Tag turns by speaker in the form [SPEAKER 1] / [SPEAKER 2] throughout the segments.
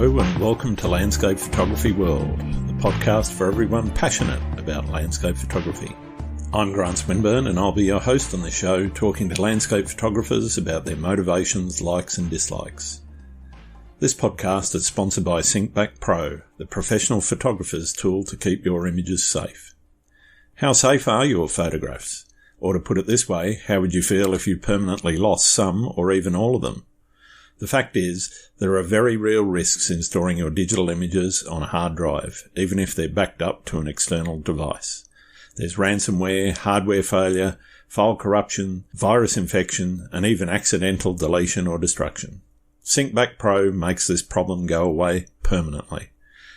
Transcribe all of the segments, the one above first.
[SPEAKER 1] Hello and welcome to Landscape Photography World, the podcast for everyone passionate about landscape photography. I'm Grant Swinburne and I'll be your host on the show, talking to landscape photographers about their motivations, likes and dislikes. This podcast is sponsored by SyncBack Pro, the professional photographer's tool to keep your images safe. How safe are your photographs? Or to put it this way, how would you feel if you permanently lost some or even all of them? The fact is, there are very real risks in storing your digital images on a hard drive, even if they're backed up to an external device. There's ransomware, hardware failure, file corruption, virus infection, and even accidental deletion or destruction. SyncBack Pro makes this problem go away permanently.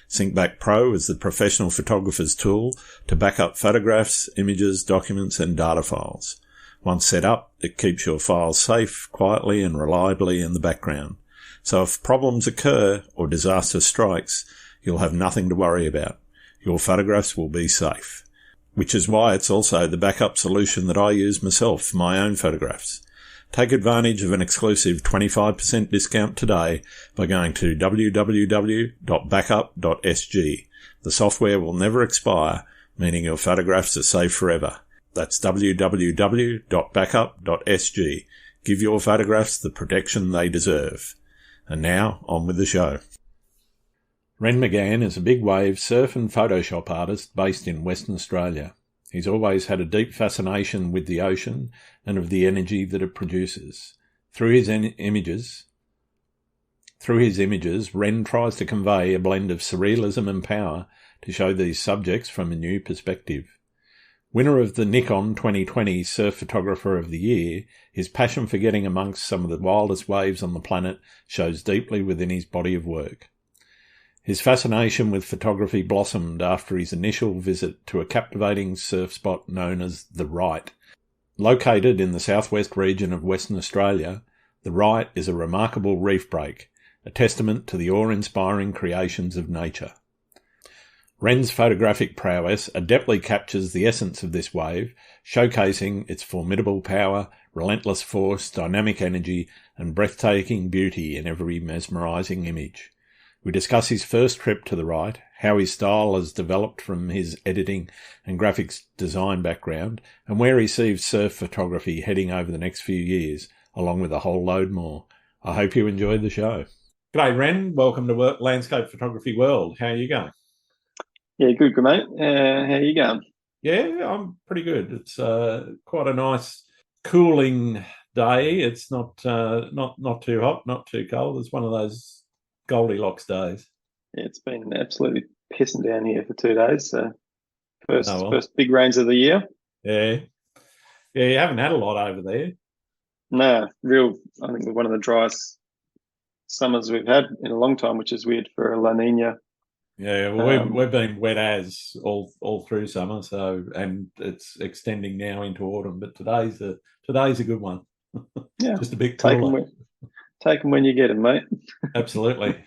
[SPEAKER 1] SyncBack Pro is the professional photographer's tool to back up photographs, images, documents, and data files. Once set up, it keeps your files safe, quietly and reliably in the background. So if problems occur or disaster strikes, you'll have nothing to worry about. Your photographs will be safe. Which is why it's also the backup solution that I use myself for my own photographs. Take advantage of an exclusive 25% discount today by going to www.backup.sg. The software will never expire, meaning your photographs are safe forever. That's www.backup.sg. Give your photographs the protection they deserve. And now, on with the show. Ren McGann is a big wave surf and Photoshop artist based in Western Australia. He's always had a deep fascination with the ocean and of the energy that it produces. Through his images, Ren tries to convey a blend of surrealism and power to show these subjects from a new perspective. Winner of the Nikon 2020 Surf Photographer of the Year, his passion for getting amongst some of the wildest waves on the planet shows deeply within his body of work. His fascination with photography blossomed after his initial visit to a captivating surf spot known as The Right. Located in the southwest region of Western Australia, The Right is a remarkable reef break, a testament to the awe-inspiring creations of nature. Ren's photographic prowess adeptly captures the essence of this wave, showcasing its formidable power, relentless force, dynamic energy, and breathtaking beauty in every mesmerizing image. We discuss his first trip to the Right, how his style has developed from his editing and graphics design background, and where he sees surf photography heading over the next few years, along with a whole load more. I hope you enjoyed the show. G'day, Ren. Welcome to Landscape Photography World. How are you going?
[SPEAKER 2] Yeah, good, mate. How are you going?
[SPEAKER 1] Yeah, I'm pretty good. It's quite a nice, cooling day. It's not too hot, not too cold. It's one of those Goldilocks days.
[SPEAKER 2] Yeah, it's been absolutely pissing down here for 2 days. So first big rains of the year.
[SPEAKER 1] Yeah, you haven't had a lot over there.
[SPEAKER 2] No, I think we're one of the driest summers we've had in a long time, which is weird for a La Nina.
[SPEAKER 1] Yeah, well, we've been wet as all through summer, and it's extending now into autumn. But today's a good one.
[SPEAKER 2] Yeah,
[SPEAKER 1] just a bit cooler.
[SPEAKER 2] Take them when you get them, mate.
[SPEAKER 1] Absolutely.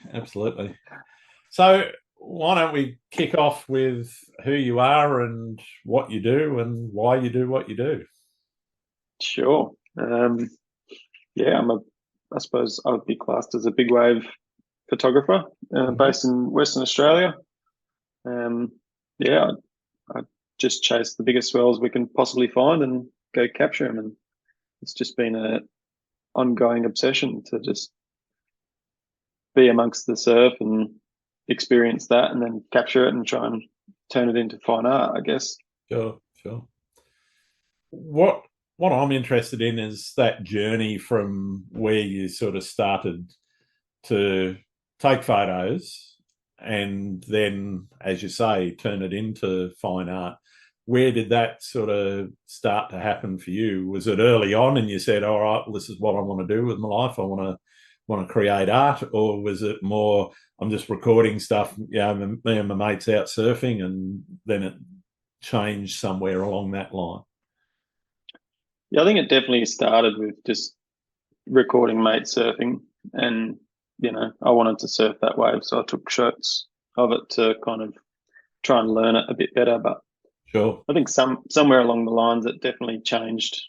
[SPEAKER 1] So why don't we kick off with who you are and what you do and why you do what you do?
[SPEAKER 2] Sure. Yeah, I suppose I would be classed as a big wave photographer based in Western Australia. I just chase the biggest swells we can possibly find and go capture them, and it's just been an ongoing obsession to just be amongst the surf and experience that and then capture it and try and turn it into fine art, I guess.
[SPEAKER 1] Sure. What I'm interested in is that journey from where you sort of started to take photos and then, as you say, turn it into fine art. Where did that sort of start to happen for you? Was it early on and you said, all right, well, this is what I want to do with my life. I want to create art. Or was it more, I'm just recording stuff, me and my mates out surfing, and then it changed somewhere along that line?
[SPEAKER 2] Yeah, I think it definitely started with just recording mates surfing, and I wanted to surf that wave, so I took shots of it to kind of try and learn it a bit better. But
[SPEAKER 1] sure,
[SPEAKER 2] I think somewhere along the lines it definitely changed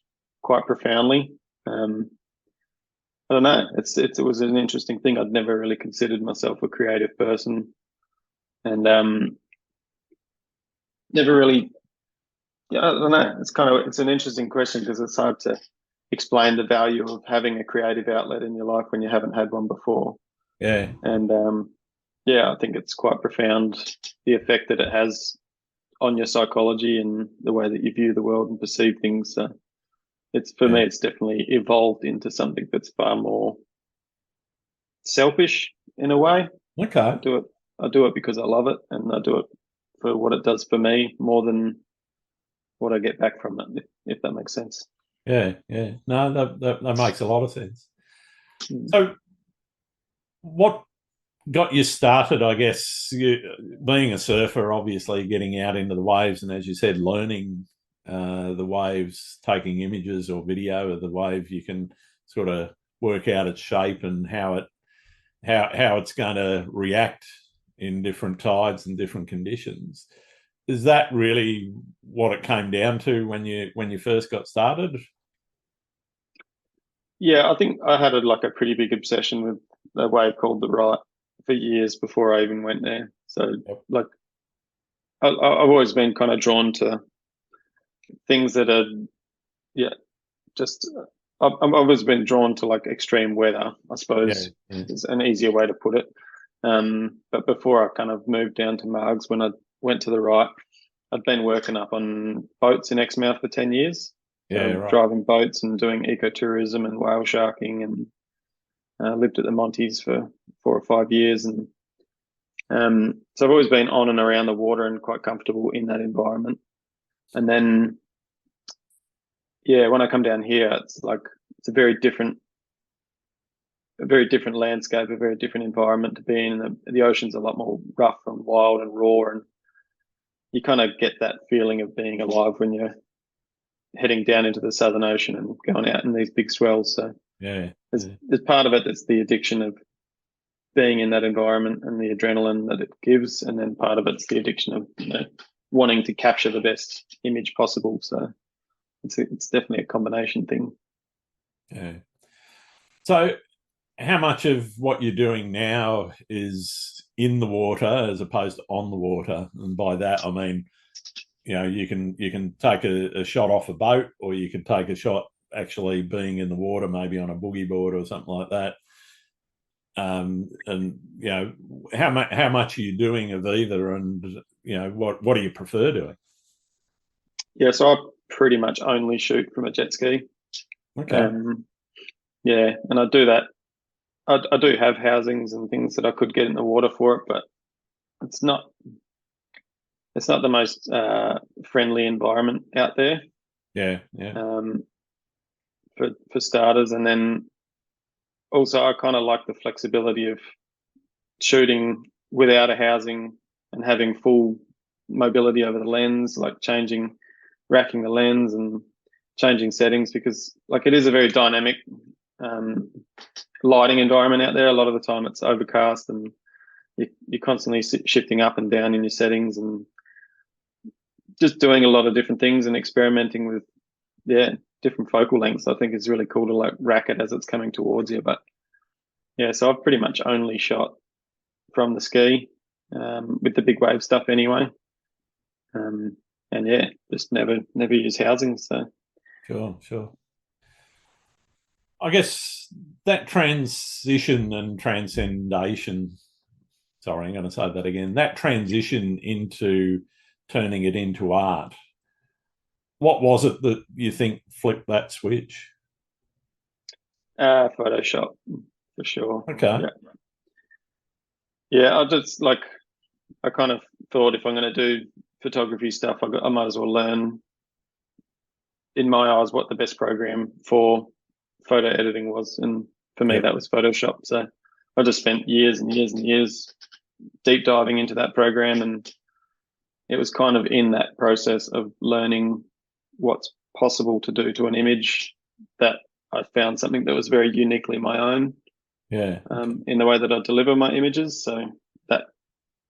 [SPEAKER 2] quite profoundly. I don't know. It was an interesting thing. I'd never really considered myself a creative person, and never really. Yeah, I don't know. It's an interesting question because it's hard to explain the value of having a creative outlet in your life when you haven't had one before.
[SPEAKER 1] Yeah.
[SPEAKER 2] And yeah, I think it's quite profound the effect that it has on your psychology and the way that you view the world and perceive things. So it's for
[SPEAKER 1] Yeah.
[SPEAKER 2] me, it's definitely evolved into something that's far more selfish in a way. I
[SPEAKER 1] Okay.
[SPEAKER 2] do it. I do it because I love it, and I do it for what it does for me more than what I get back from it. If that makes sense.
[SPEAKER 1] Yeah. Yeah. No, that makes a lot of sense.
[SPEAKER 2] Mm.
[SPEAKER 1] So, what got you started? I guess being a surfer, obviously getting out into the waves, and as you said, learning the waves, taking images or video of the wave, you can sort of work out its shape and how it's going to react in different tides and different conditions. Is that really what it came down to when you first got started?
[SPEAKER 2] Yeah, I think I had like a pretty big obsession with a wave called the Right for years before I even went there. So
[SPEAKER 1] Yep.
[SPEAKER 2] like I've always been kind of drawn to things that are yeah just I've always been drawn to like extreme weather, I
[SPEAKER 1] Yeah,
[SPEAKER 2] suppose
[SPEAKER 1] yeah,
[SPEAKER 2] is an easier way to put it. But before I kind of moved down to Margs, when I went to the Right, I'd been working up on boats in Exmouth for 10 years.
[SPEAKER 1] yeah,
[SPEAKER 2] So
[SPEAKER 1] right.
[SPEAKER 2] driving boats and doing ecotourism and whale sharking, and lived at the Monties for 4 or 5 years. And so I've always been on and around the water and quite comfortable in that environment. And then, yeah, when I come down here, it's like, it's a very different landscape, a very different environment to be in. The ocean's a lot more rough and wild and raw. And you kind of get that feeling of being alive when you're heading down into the Southern Ocean and going out in these big swells. So
[SPEAKER 1] Yeah, yeah,
[SPEAKER 2] there's part of it that's the addiction of being in that environment and the adrenaline that it gives, and then part of it's the addiction of wanting to capture the best image possible. So it's definitely a combination thing.
[SPEAKER 1] yeah. So, how much of what you're doing now is in the water as opposed to on the water? And by that, I mean, you can take a shot off a boat, or you can take a shot actually being in the water, maybe on a boogie board or something like that. And how much are you doing of either, and what do you prefer doing?
[SPEAKER 2] Yeah, so I pretty much only shoot from a jet ski.
[SPEAKER 1] Okay.
[SPEAKER 2] Um, yeah, and I do that. I do have housings and things that I could get in the water for it, but it's not it's not the most friendly environment out there,
[SPEAKER 1] Yeah, yeah,
[SPEAKER 2] um, for starters. And then also I kind of like the flexibility of shooting without a housing and having full mobility over the lens, like racking the lens and changing settings, because like it is a very dynamic um, lighting environment out there. A lot of the time it's overcast, and you're constantly shifting up and down in your settings and just doing a lot of different things and experimenting with different focal lengths. I think is really cool to like rack it as it's coming towards you. But yeah, so I've pretty much only shot from the ski, with the big wave stuff anyway. And yeah, just never use housing. So
[SPEAKER 1] sure, sure. I guess that transition and transcendation, sorry, I'm going to say that again, that transition into turning it into art, what was it that you think flipped that switch?
[SPEAKER 2] Photoshop for sure.
[SPEAKER 1] Okay.
[SPEAKER 2] Yeah, yeah. I kind of thought if I'm going to do photography stuff, I might as well learn, in my eyes, what the best program for photo editing was, and for me
[SPEAKER 1] Yep.
[SPEAKER 2] that was Photoshop. So I just spent years and years and years deep diving into that program, and it was kind of in that process of learning what's possible to do to an image that I found something that was very uniquely my own,
[SPEAKER 1] Yeah.
[SPEAKER 2] in the way that I deliver my images. So that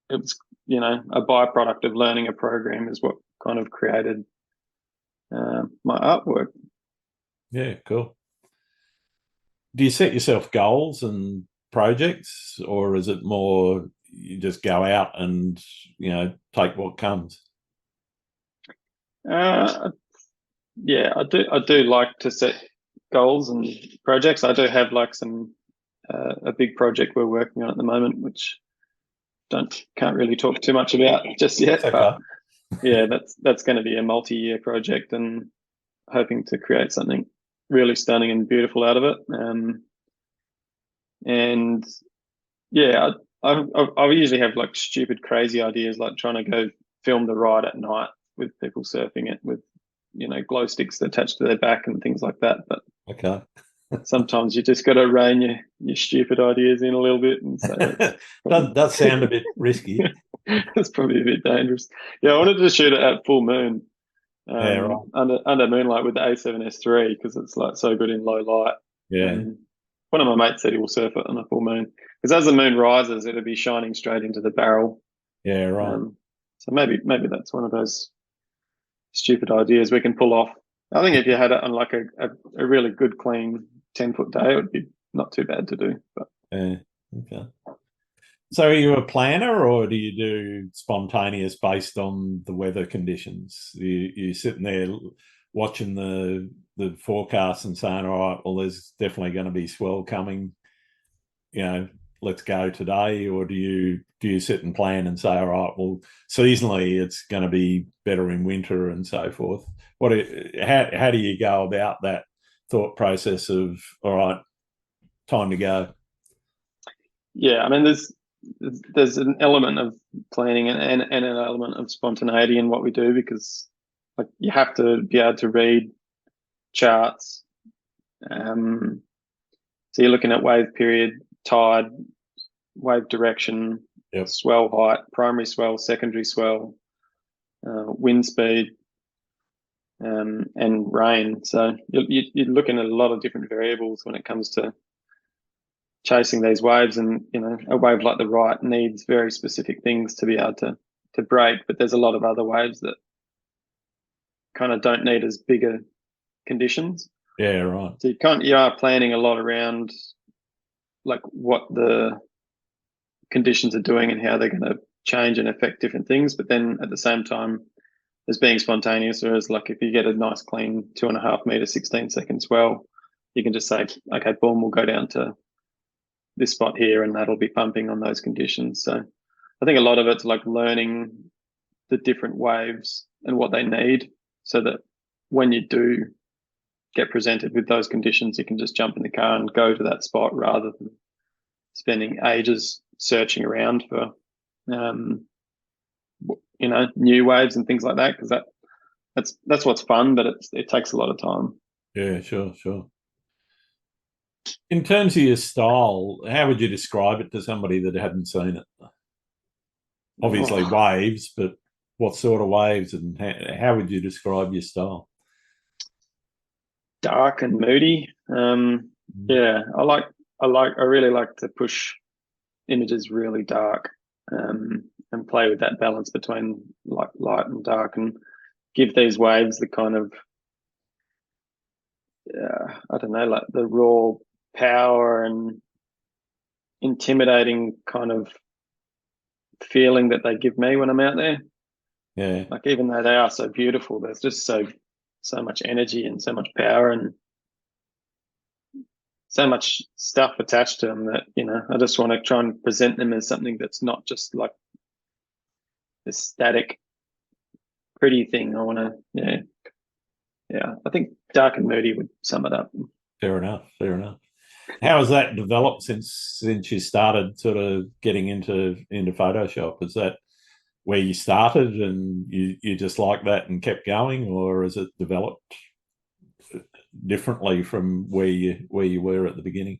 [SPEAKER 2] it was, a byproduct of learning a program is what kind of created my artwork.
[SPEAKER 1] Yeah. Cool. do you set yourself goals and projects, or is it more you just go out and take what comes?
[SPEAKER 2] Uh, yeah, I do like to set goals and projects. I do have like some a big project we're working on at the moment, which can't really talk too much about just
[SPEAKER 1] That's
[SPEAKER 2] yet. But
[SPEAKER 1] okay.
[SPEAKER 2] yeah, that's going to be a multi-year project, and hoping to create something really stunning and beautiful out of it. And yeah, I usually have like stupid, crazy ideas, like trying to go film the ride at night with people surfing it with, glow sticks attached to their back and things like that. But
[SPEAKER 1] Okay.
[SPEAKER 2] sometimes you just got to rein your stupid ideas in a little bit and say that's probably
[SPEAKER 1] Does sound a bit risky.
[SPEAKER 2] that's probably a bit dangerous. Yeah, I wanted to shoot it at full moon,
[SPEAKER 1] Yeah, right.
[SPEAKER 2] under moonlight with the A7S III because it's like so good in low light.
[SPEAKER 1] Yeah,
[SPEAKER 2] Um, one of my mates said he will surf it on a full moon because as the moon rises, it'll be shining straight into the barrel.
[SPEAKER 1] yeah, right.
[SPEAKER 2] So maybe that's one of those stupid ideas we can pull off. I think if you had it on like a really good clean 10-foot day, it would be not too bad to do. But
[SPEAKER 1] Yeah, okay. So are you a planner, or do you do spontaneous based on the weather conditions? You sitting there watching the forecast and saying, all right, well, there's definitely going to be swell coming, you know, let's go today, or do you sit and plan and say, all right, well, seasonally it's going to be better in winter and so forth? How do you go about that thought process of, all right, time to go?
[SPEAKER 2] yeah, I mean, there's an element of planning and an element of spontaneity in what we do because like you have to be able to read charts. Um, so you're looking at wave period, tide, wave direction,
[SPEAKER 1] Yep.
[SPEAKER 2] swell height, primary swell, secondary swell, wind speed, and rain. So you're looking at a lot of different variables when it comes to chasing these waves. And a wave like the right needs very specific things to be able to break. But there's a lot of other waves that kind of don't need as bigger conditions.
[SPEAKER 1] Yeah, right.
[SPEAKER 2] So you are planning a lot around like what the conditions are doing and how they're going to change and affect different things. But then at the same time, as being spontaneous, whereas like if you get a nice clean 2.5 meter 16 seconds well, you can just say, okay, boom, we'll go down to this spot here and that'll be pumping on those conditions. So I think a lot of it's like learning the different waves and what they need so that when you do get presented with those conditions, you can just jump in the car and go to that spot rather than spending ages searching around for um, new waves and things like that because that's what's fun, but it takes a lot of time.
[SPEAKER 1] Yeah, sure, sure. In terms of your style, how would you describe it to somebody that hadn't seen it? Obviously,
[SPEAKER 2] Oh,
[SPEAKER 1] waves, but what sort of waves, and how would you describe your style?
[SPEAKER 2] dark and moody. Yeah, I really like to push images really dark, and play with that balance between light and dark, and give these waves the kind of I don't know, like the raw power and intimidating kind of feeling that they give me when I'm out there.
[SPEAKER 1] Yeah,
[SPEAKER 2] Like even though they are so beautiful, there's just so much energy and so much power and so much stuff attached to them that I just want to try and present them as something that's not just like this static pretty thing. I want to yeah. I think dark and moody would sum it up.
[SPEAKER 1] fair enough, fair enough. How has that developed since you started sort of getting into Photoshop? Is that where you started and you just like that and kept going, or has it developed differently from where you were at the beginning?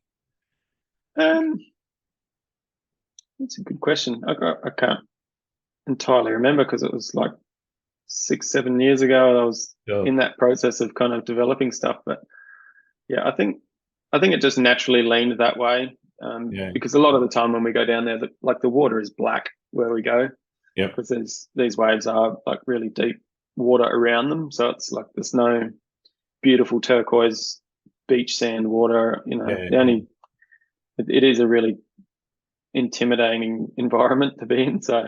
[SPEAKER 2] Um, that's a good question. I can't entirely remember because it was like 6-7 years ago. I was
[SPEAKER 1] Sure.
[SPEAKER 2] in that process of kind of developing stuff, but yeah, I think it just naturally leaned that way
[SPEAKER 1] Yeah.
[SPEAKER 2] because a lot of the time when we go down there, the water is black where we go
[SPEAKER 1] Yep.
[SPEAKER 2] because these waves are like really deep water around them, so it's like there's no beautiful turquoise beach sand water.
[SPEAKER 1] Yeah.
[SPEAKER 2] It is a really intimidating environment to be in. So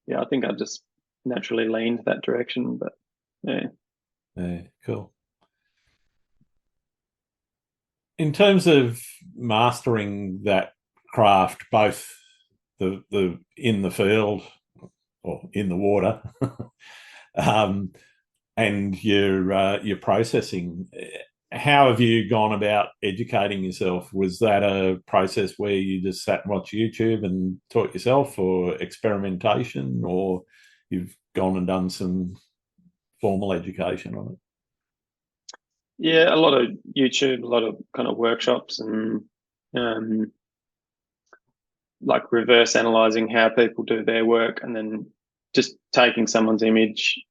[SPEAKER 2] yeah, I think I just naturally leaned that direction. But yeah.
[SPEAKER 1] Yeah, cool. In terms of mastering that craft, both the in the field or in the water, um, and your processing, how have you gone about educating yourself? Was that a process where you just sat and watched YouTube and taught yourself, or experimentation, or you've gone and done some formal education on it?
[SPEAKER 2] Yeah, a lot of YouTube, a lot of kind of workshops, and um, like reverse analyzing how people do their work, and then just taking someone's image.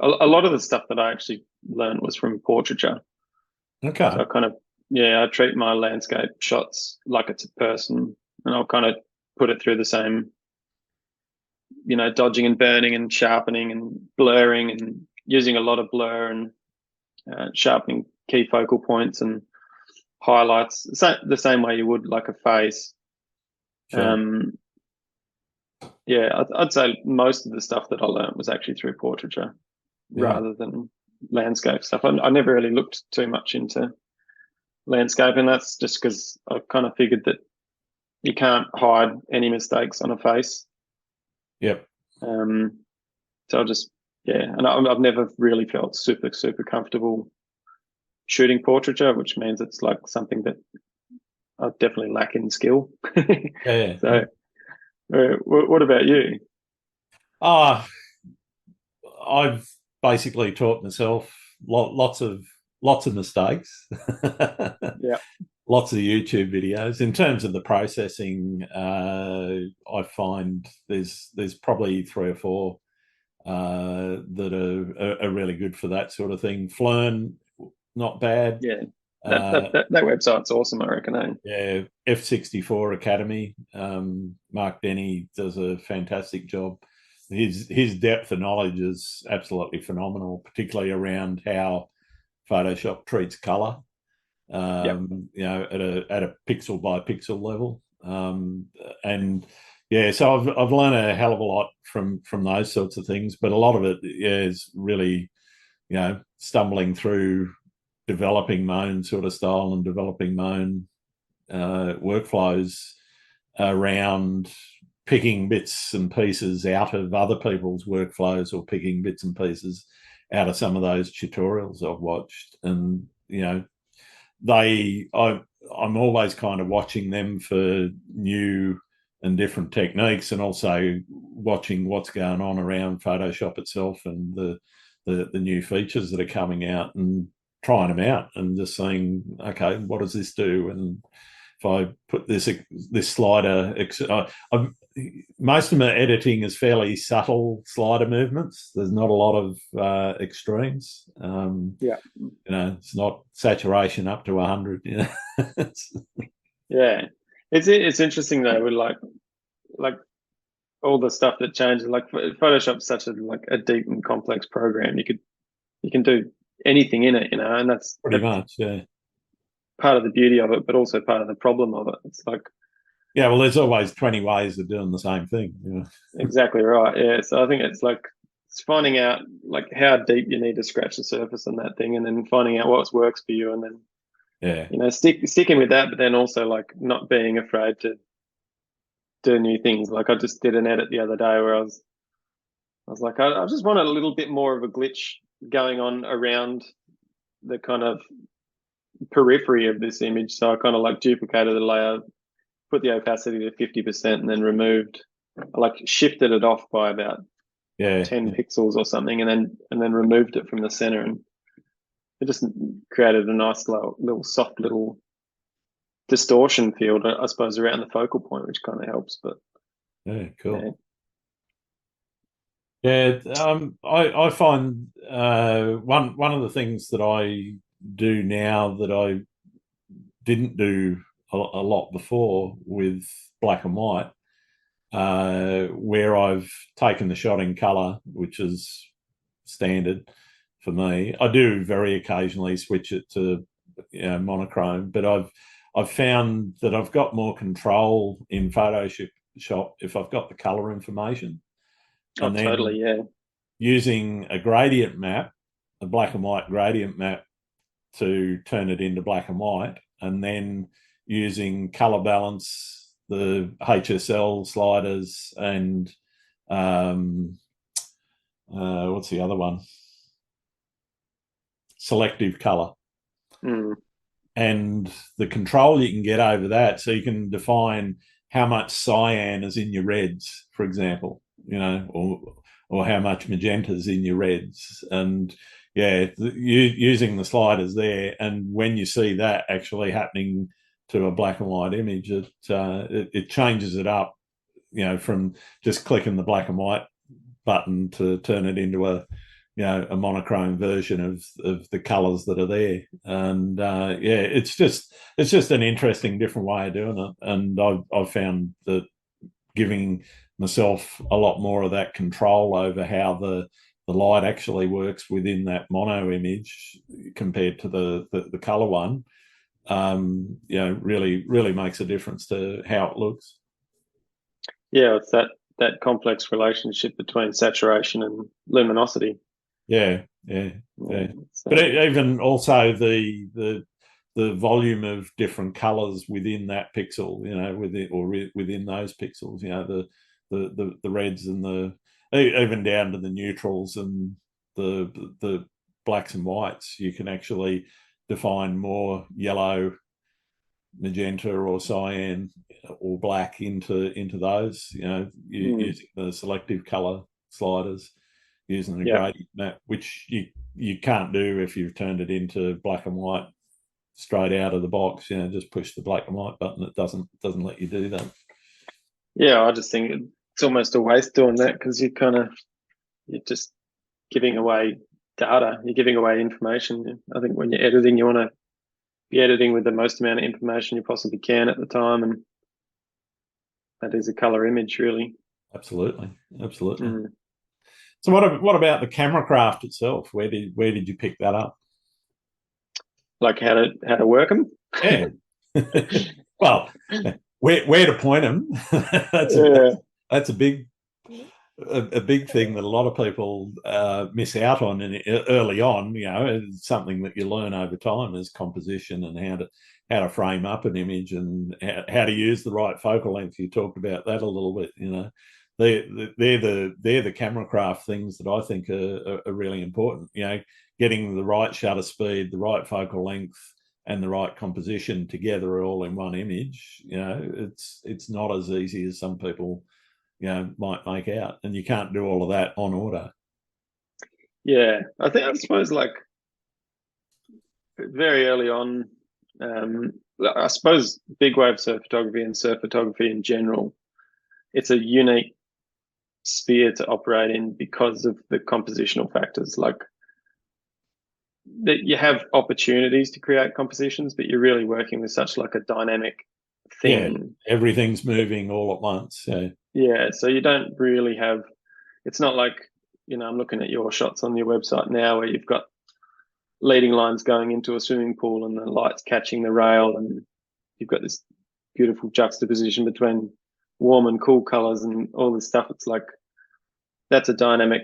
[SPEAKER 2] A lot of the stuff that I actually learned was from portraiture. So
[SPEAKER 1] Okay.
[SPEAKER 2] I kind of, yeah, I treat my landscape shots like it's a person, and I'll kind of put it through the same, dodging and burning and sharpening and blurring and using a lot of blur and sharpening key focal points and highlights, the same way you would like a face.
[SPEAKER 1] Sure.
[SPEAKER 2] Yeah, I'd say most of the stuff that I learned was actually through portraiture
[SPEAKER 1] Yeah.
[SPEAKER 2] rather than landscape stuff. I never really looked too much into landscape, and that's just because I kind of figured that you can't hide any mistakes on a face.
[SPEAKER 1] Yep.
[SPEAKER 2] So I just, yeah, and I've never really felt super, super comfortable shooting portraiture, which means it's like something that I definitely lack in skill.
[SPEAKER 1] Yeah.
[SPEAKER 2] So, what about you?
[SPEAKER 1] Ah, I've basically taught myself lots of mistakes,
[SPEAKER 2] Yeah,
[SPEAKER 1] lots of YouTube videos. In terms of the processing, I find there's probably three or four that are really good for that sort of thing. Flern, not bad.
[SPEAKER 2] yeah,
[SPEAKER 1] Uh,
[SPEAKER 2] that website's awesome, I reckon. Eh?
[SPEAKER 1] yeah, F64 Academy. Mark Denny does a fantastic job. His depth of knowledge is absolutely phenomenal, particularly around how Photoshop treats color.
[SPEAKER 2] Yep.
[SPEAKER 1] At a pixel by pixel level. And yeah, so I've learned a hell of a lot from those sorts of things, but a lot of it, yeah, is really, stumbling through developing my own sort of style and developing my own workflows around picking bits and pieces out of other people's workflows, or picking bits and pieces out of some of those tutorials I've watched. And I'm always kind of watching them for new and different techniques, and also watching what's going on around Photoshop itself and the new features that are coming out, and trying them out and just saying, okay, what does this do? And if I put this slider, most of my editing is fairly subtle slider movements. There's not a lot of extremes.
[SPEAKER 2] Yeah.
[SPEAKER 1] It's not saturation up to 100.
[SPEAKER 2] Yeah. It's interesting though, with like all the stuff that changes. Like Photoshop's such a deep and complex program. You can do anything in it, and
[SPEAKER 1] Pretty
[SPEAKER 2] that's
[SPEAKER 1] much, yeah.
[SPEAKER 2] part of the beauty of it, but also part of the problem of it. It's like,
[SPEAKER 1] Yeah, well, there's always 20 ways of doing the same thing.
[SPEAKER 2] exactly right. Yeah. So I think it's finding out like how deep you need to scratch the surface on that thing, and then finding out what works for you, and then
[SPEAKER 1] Yeah.
[SPEAKER 2] sticking with that, but then also like not being afraid to do new things. Like I just did an edit the other day where I was like, I just want a little bit more of a glitch going on around the kind of periphery of this image. So I kind of like duplicated the layer, put the opacity to 50%, and then I like shifted it off by about
[SPEAKER 1] Yeah.
[SPEAKER 2] 10 pixels or something, and then removed it from the center, and it just created a nice little soft little distortion field, I suppose, around the focal point, which kind of helps. But
[SPEAKER 1] Yeah, cool.
[SPEAKER 2] yeah,
[SPEAKER 1] Yeah, I find one of the things that I do now that I didn't do a lot before with black and white, where I've taken the shot in color, which is standard for me. I do very occasionally switch it to monochrome, but I've found that I've got more control in Photoshop if I've got the color information,
[SPEAKER 2] Oh,
[SPEAKER 1] and
[SPEAKER 2] totally,
[SPEAKER 1] then
[SPEAKER 2] yeah.
[SPEAKER 1] using a gradient map, a black and white gradient map, to turn it into black and white, and then using color balance, the HSL sliders, and what's the other one? Selective color.
[SPEAKER 2] Mm.
[SPEAKER 1] And the control you can get over that, so you can define how much cyan is in your reds, for example, or how much magenta is in your reds, and using the sliders there. And when you see that actually happening to a black and white image, it changes it up, from just clicking the black and white button to turn it into a monochrome version of the colors that are there. And it's just an interesting different way of doing it. And I've found that giving myself a lot more of that control over how the light actually works within that mono image compared to the color one, really makes a difference to how it looks.
[SPEAKER 2] Yeah, it's that complex relationship between saturation and luminosity.
[SPEAKER 1] Yeah. But even also the volume of different colors within that pixel, within those pixels, the reds and even down to the neutrals and the blacks and whites. You can actually define more yellow, magenta, or cyan, or black into those, using the selective color sliders, using the gradient map, which you can't do if you've turned it into black and white straight out of the box. Just push the black and white button. It doesn't let you do that.
[SPEAKER 2] Yeah, I just think it's almost a waste doing that, because you're just giving away data. You're giving away information. I think when you're editing, you want to be editing with the most amount of information you possibly can at the time, and that is a color image, really.
[SPEAKER 1] Absolutely. So what about the camera craft itself? Where did you pick that up?
[SPEAKER 2] Like how to work them?
[SPEAKER 1] Yeah. Well, where to point them? That's a big thing that a lot of people miss out on early on. It's something that you learn over time, is composition and how to frame up an image, and how to use the right focal length. You talked about that a little bit. They're the camera craft things that I think are really important. Getting the right shutter speed, the right focal length, and the right composition together all in one image. It's not as easy as some people might make out, and you can't do all of that on order.
[SPEAKER 2] Yeah, I suppose like very early on, I suppose big wave surf photography and surf photography in general, it's a unique sphere to operate in because of the compositional factors. Like that, you have opportunities to create compositions, but you're really working with such like a dynamic thing.
[SPEAKER 1] Yeah, everything's moving all at once.
[SPEAKER 2] So you don't really have. It's not like, I'm looking at your shots on your website now where you've got leading lines going into a swimming pool and the light's catching the rail, and you've got this beautiful juxtaposition between warm and cool colors and all this stuff. It's like that's a dynamic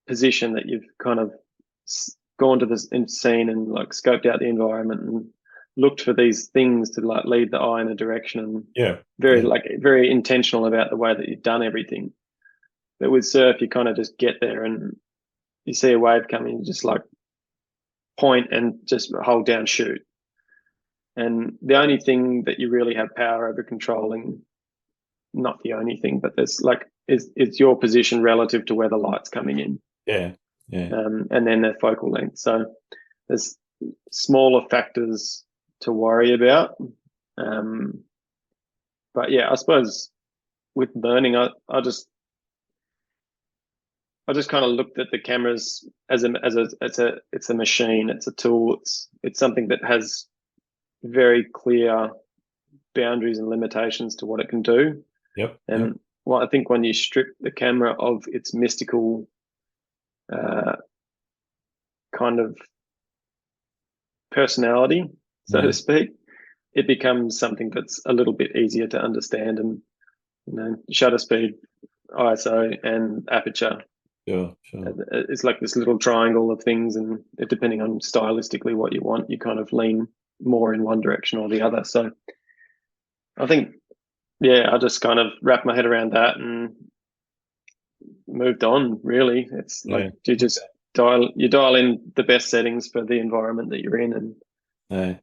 [SPEAKER 2] position that you've kind of gone to this scene and like scoped out the environment and looked for these things to like lead the eye in a direction, and very intentional about the way that you've done everything. But with surf, you kind of just get there and you see a wave coming, you just like point and just hold down, shoot. And the only thing that you really have power over controlling, not the only thing, but there's like, it's your position relative to where the light's coming in.
[SPEAKER 1] Yeah.
[SPEAKER 2] And then their focal length. So there's smaller factors to worry about. But yeah, I suppose with learning, I just kind of looked at the cameras as it's a machine, it's a tool, it's something that has very clear boundaries and limitations to what it can do. And well, I think when you strip the camera of its mystical kind of personality, so
[SPEAKER 1] Yeah.
[SPEAKER 2] to speak, it becomes something that's a little bit easier to understand. And shutter speed, ISO, and aperture.
[SPEAKER 1] Sure.
[SPEAKER 2] It's like this little triangle of things, and depending on stylistically what you want, you kind of lean more in one direction or the other. So I think, yeah, I just kind of wrapped my head around that and moved on. Really, it's like
[SPEAKER 1] Yeah.
[SPEAKER 2] you just dial in the best settings for the environment that you're in, and
[SPEAKER 1] Yeah.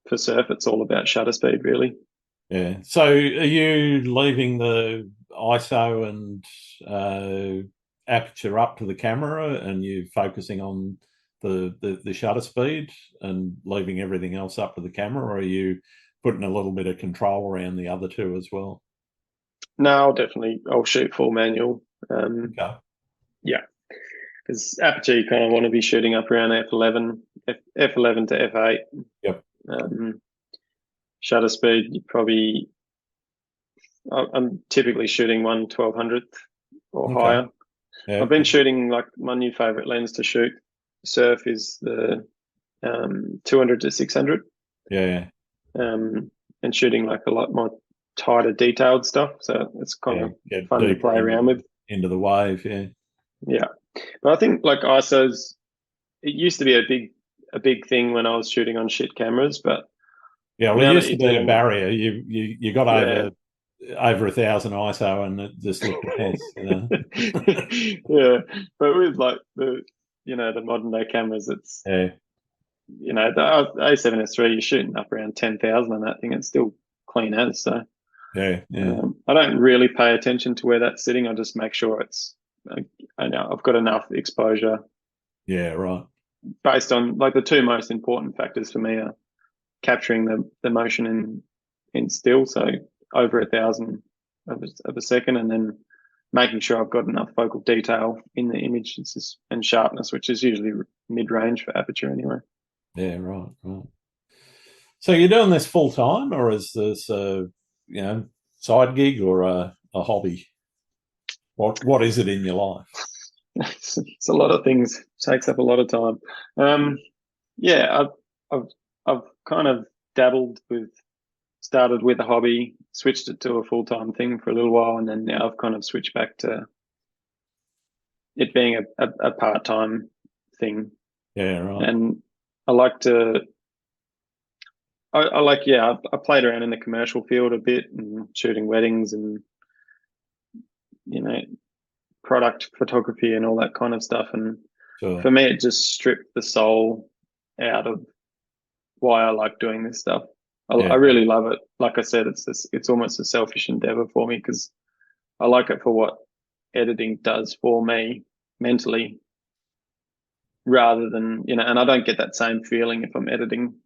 [SPEAKER 2] for surf, it's all about shutter speed, really.
[SPEAKER 1] Yeah. So are you leaving the ISO and aperture up to the camera, and you focusing on the shutter speed and leaving everything else up to the camera, or are you putting a little bit of control around the other two as well?
[SPEAKER 2] No, I'll shoot full manual.
[SPEAKER 1] Okay.
[SPEAKER 2] Yeah, because aperture, you kind of want to be shooting up around f11 to f8.
[SPEAKER 1] Yep.
[SPEAKER 2] Shutter speed, I'm typically shooting 1/1200th or
[SPEAKER 1] Okay.
[SPEAKER 2] higher.
[SPEAKER 1] Yeah.
[SPEAKER 2] I've been shooting, like, my new favorite lens to shoot surf is the 200 to 600,
[SPEAKER 1] Yeah.
[SPEAKER 2] and shooting like a lot more tighter, detailed stuff. So it's kind
[SPEAKER 1] Yeah.
[SPEAKER 2] of
[SPEAKER 1] Get
[SPEAKER 2] fun to
[SPEAKER 1] deeper
[SPEAKER 2] play around with.
[SPEAKER 1] into the wave. Yeah.
[SPEAKER 2] Yeah, but I think, like, ISOs, it used to be a big thing when I was shooting on shit cameras, but
[SPEAKER 1] Yeah. Well, it
[SPEAKER 2] now that
[SPEAKER 1] used
[SPEAKER 2] you're
[SPEAKER 1] to be a
[SPEAKER 2] doing,
[SPEAKER 1] barrier. You got
[SPEAKER 2] yeah,
[SPEAKER 1] over 1,000 ISO, and it just looked a mess.
[SPEAKER 2] yeah, but with, like, the modern day cameras, it's,
[SPEAKER 1] Yeah.
[SPEAKER 2] the A7S3, you're shooting up around 10,000 on that thing. It's still clean as. So
[SPEAKER 1] Yeah.
[SPEAKER 2] I don't really pay attention to where that's sitting. I just make sure I know I've got enough exposure,
[SPEAKER 1] Yeah. Right.
[SPEAKER 2] based on, like, the two most important factors for me are capturing the motion in still, so over 1,000 of a second, and then making sure I've got enough focal detail in the image, and sharpness, which is usually mid range for aperture anyway.
[SPEAKER 1] Yeah. Right. So you're doing this full time, or is this side gig, or a hobby? What is it in your life?
[SPEAKER 2] It's a lot of things. It takes up a lot of time. Yeah, I've I've kind of dabbled with started with a hobby, switched it to a full time thing for a little while, and then now I've kind of switched back to it being a part time thing.
[SPEAKER 1] Yeah. Right.
[SPEAKER 2] And I like to, I like, yeah, I played around in the commercial field a bit and shooting weddings and, you know, product photography and all that kind of stuff. And
[SPEAKER 1] Sure.
[SPEAKER 2] for me, it just stripped the soul out of why I like doing this stuff. I
[SPEAKER 1] Yeah.
[SPEAKER 2] really love it. Like I said, it's almost a selfish endeavor for me, because I like it for what editing does for me mentally, rather than, and I don't get that same feeling if I'm editing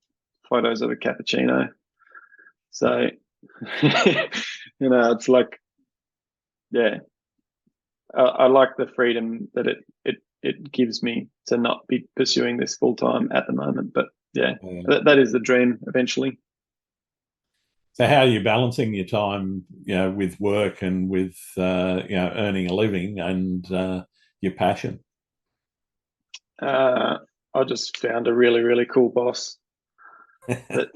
[SPEAKER 2] photos of a cappuccino. So, it's like, yeah, I like the freedom that it gives me to not be pursuing this full time at the moment. But yeah,
[SPEAKER 1] Yeah.
[SPEAKER 2] that is the dream eventually.
[SPEAKER 1] So how are you balancing your time, with work and with earning a living and your passion?
[SPEAKER 2] Uh, I just found a really, really cool boss that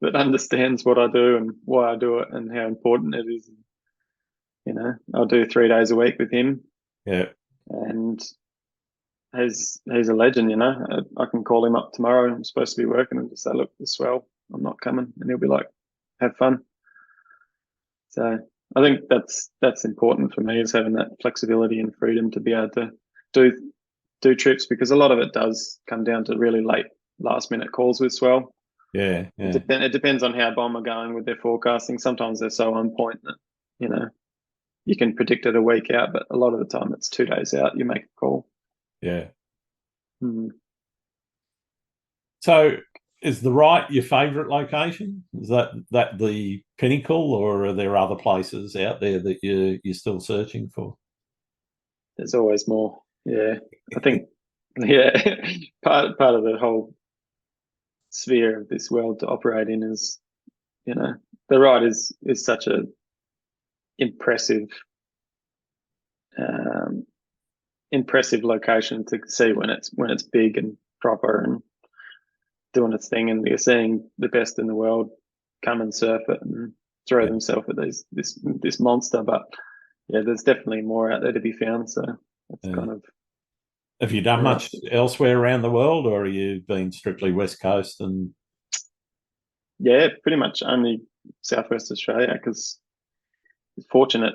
[SPEAKER 2] that understands what I do and why I do it and how important it is. I'll do 3 days a week with him,
[SPEAKER 1] Yeah.
[SPEAKER 2] and he's a legend. I can call him up tomorrow. I'm supposed to be working, and just say, "Look, the swell, I'm not coming," and he'll be like, "Have fun." So I think that's important for me, is having that flexibility and freedom to be able to do trips, because a lot of it does come down to really late last minute calls with swell.
[SPEAKER 1] Yeah. Yeah.
[SPEAKER 2] It depends on how BOM are going with their forecasting. Sometimes they're so on point that you know you can predict it a week out, but a lot of the time it's 2 days out. You make a call.
[SPEAKER 1] Yeah.
[SPEAKER 2] Mm.
[SPEAKER 1] So is the right your favourite location? Is that the pinnacle, or are there other places out there that you're still searching for?
[SPEAKER 2] There's always more. Yeah, I think, yeah, part of the whole sphere of this world to operate in is, the right is such a impressive um, impressive location to see when it's big and proper, and doing its thing, and you're seeing the best in the world come and surf it and throw themselves at this monster. But yeah, there's definitely more out there to be found. So that's kind of.
[SPEAKER 1] Have you done much elsewhere around the world, or are you been strictly West Coast? And
[SPEAKER 2] yeah, pretty much only Southwest Australia, because it's fortunate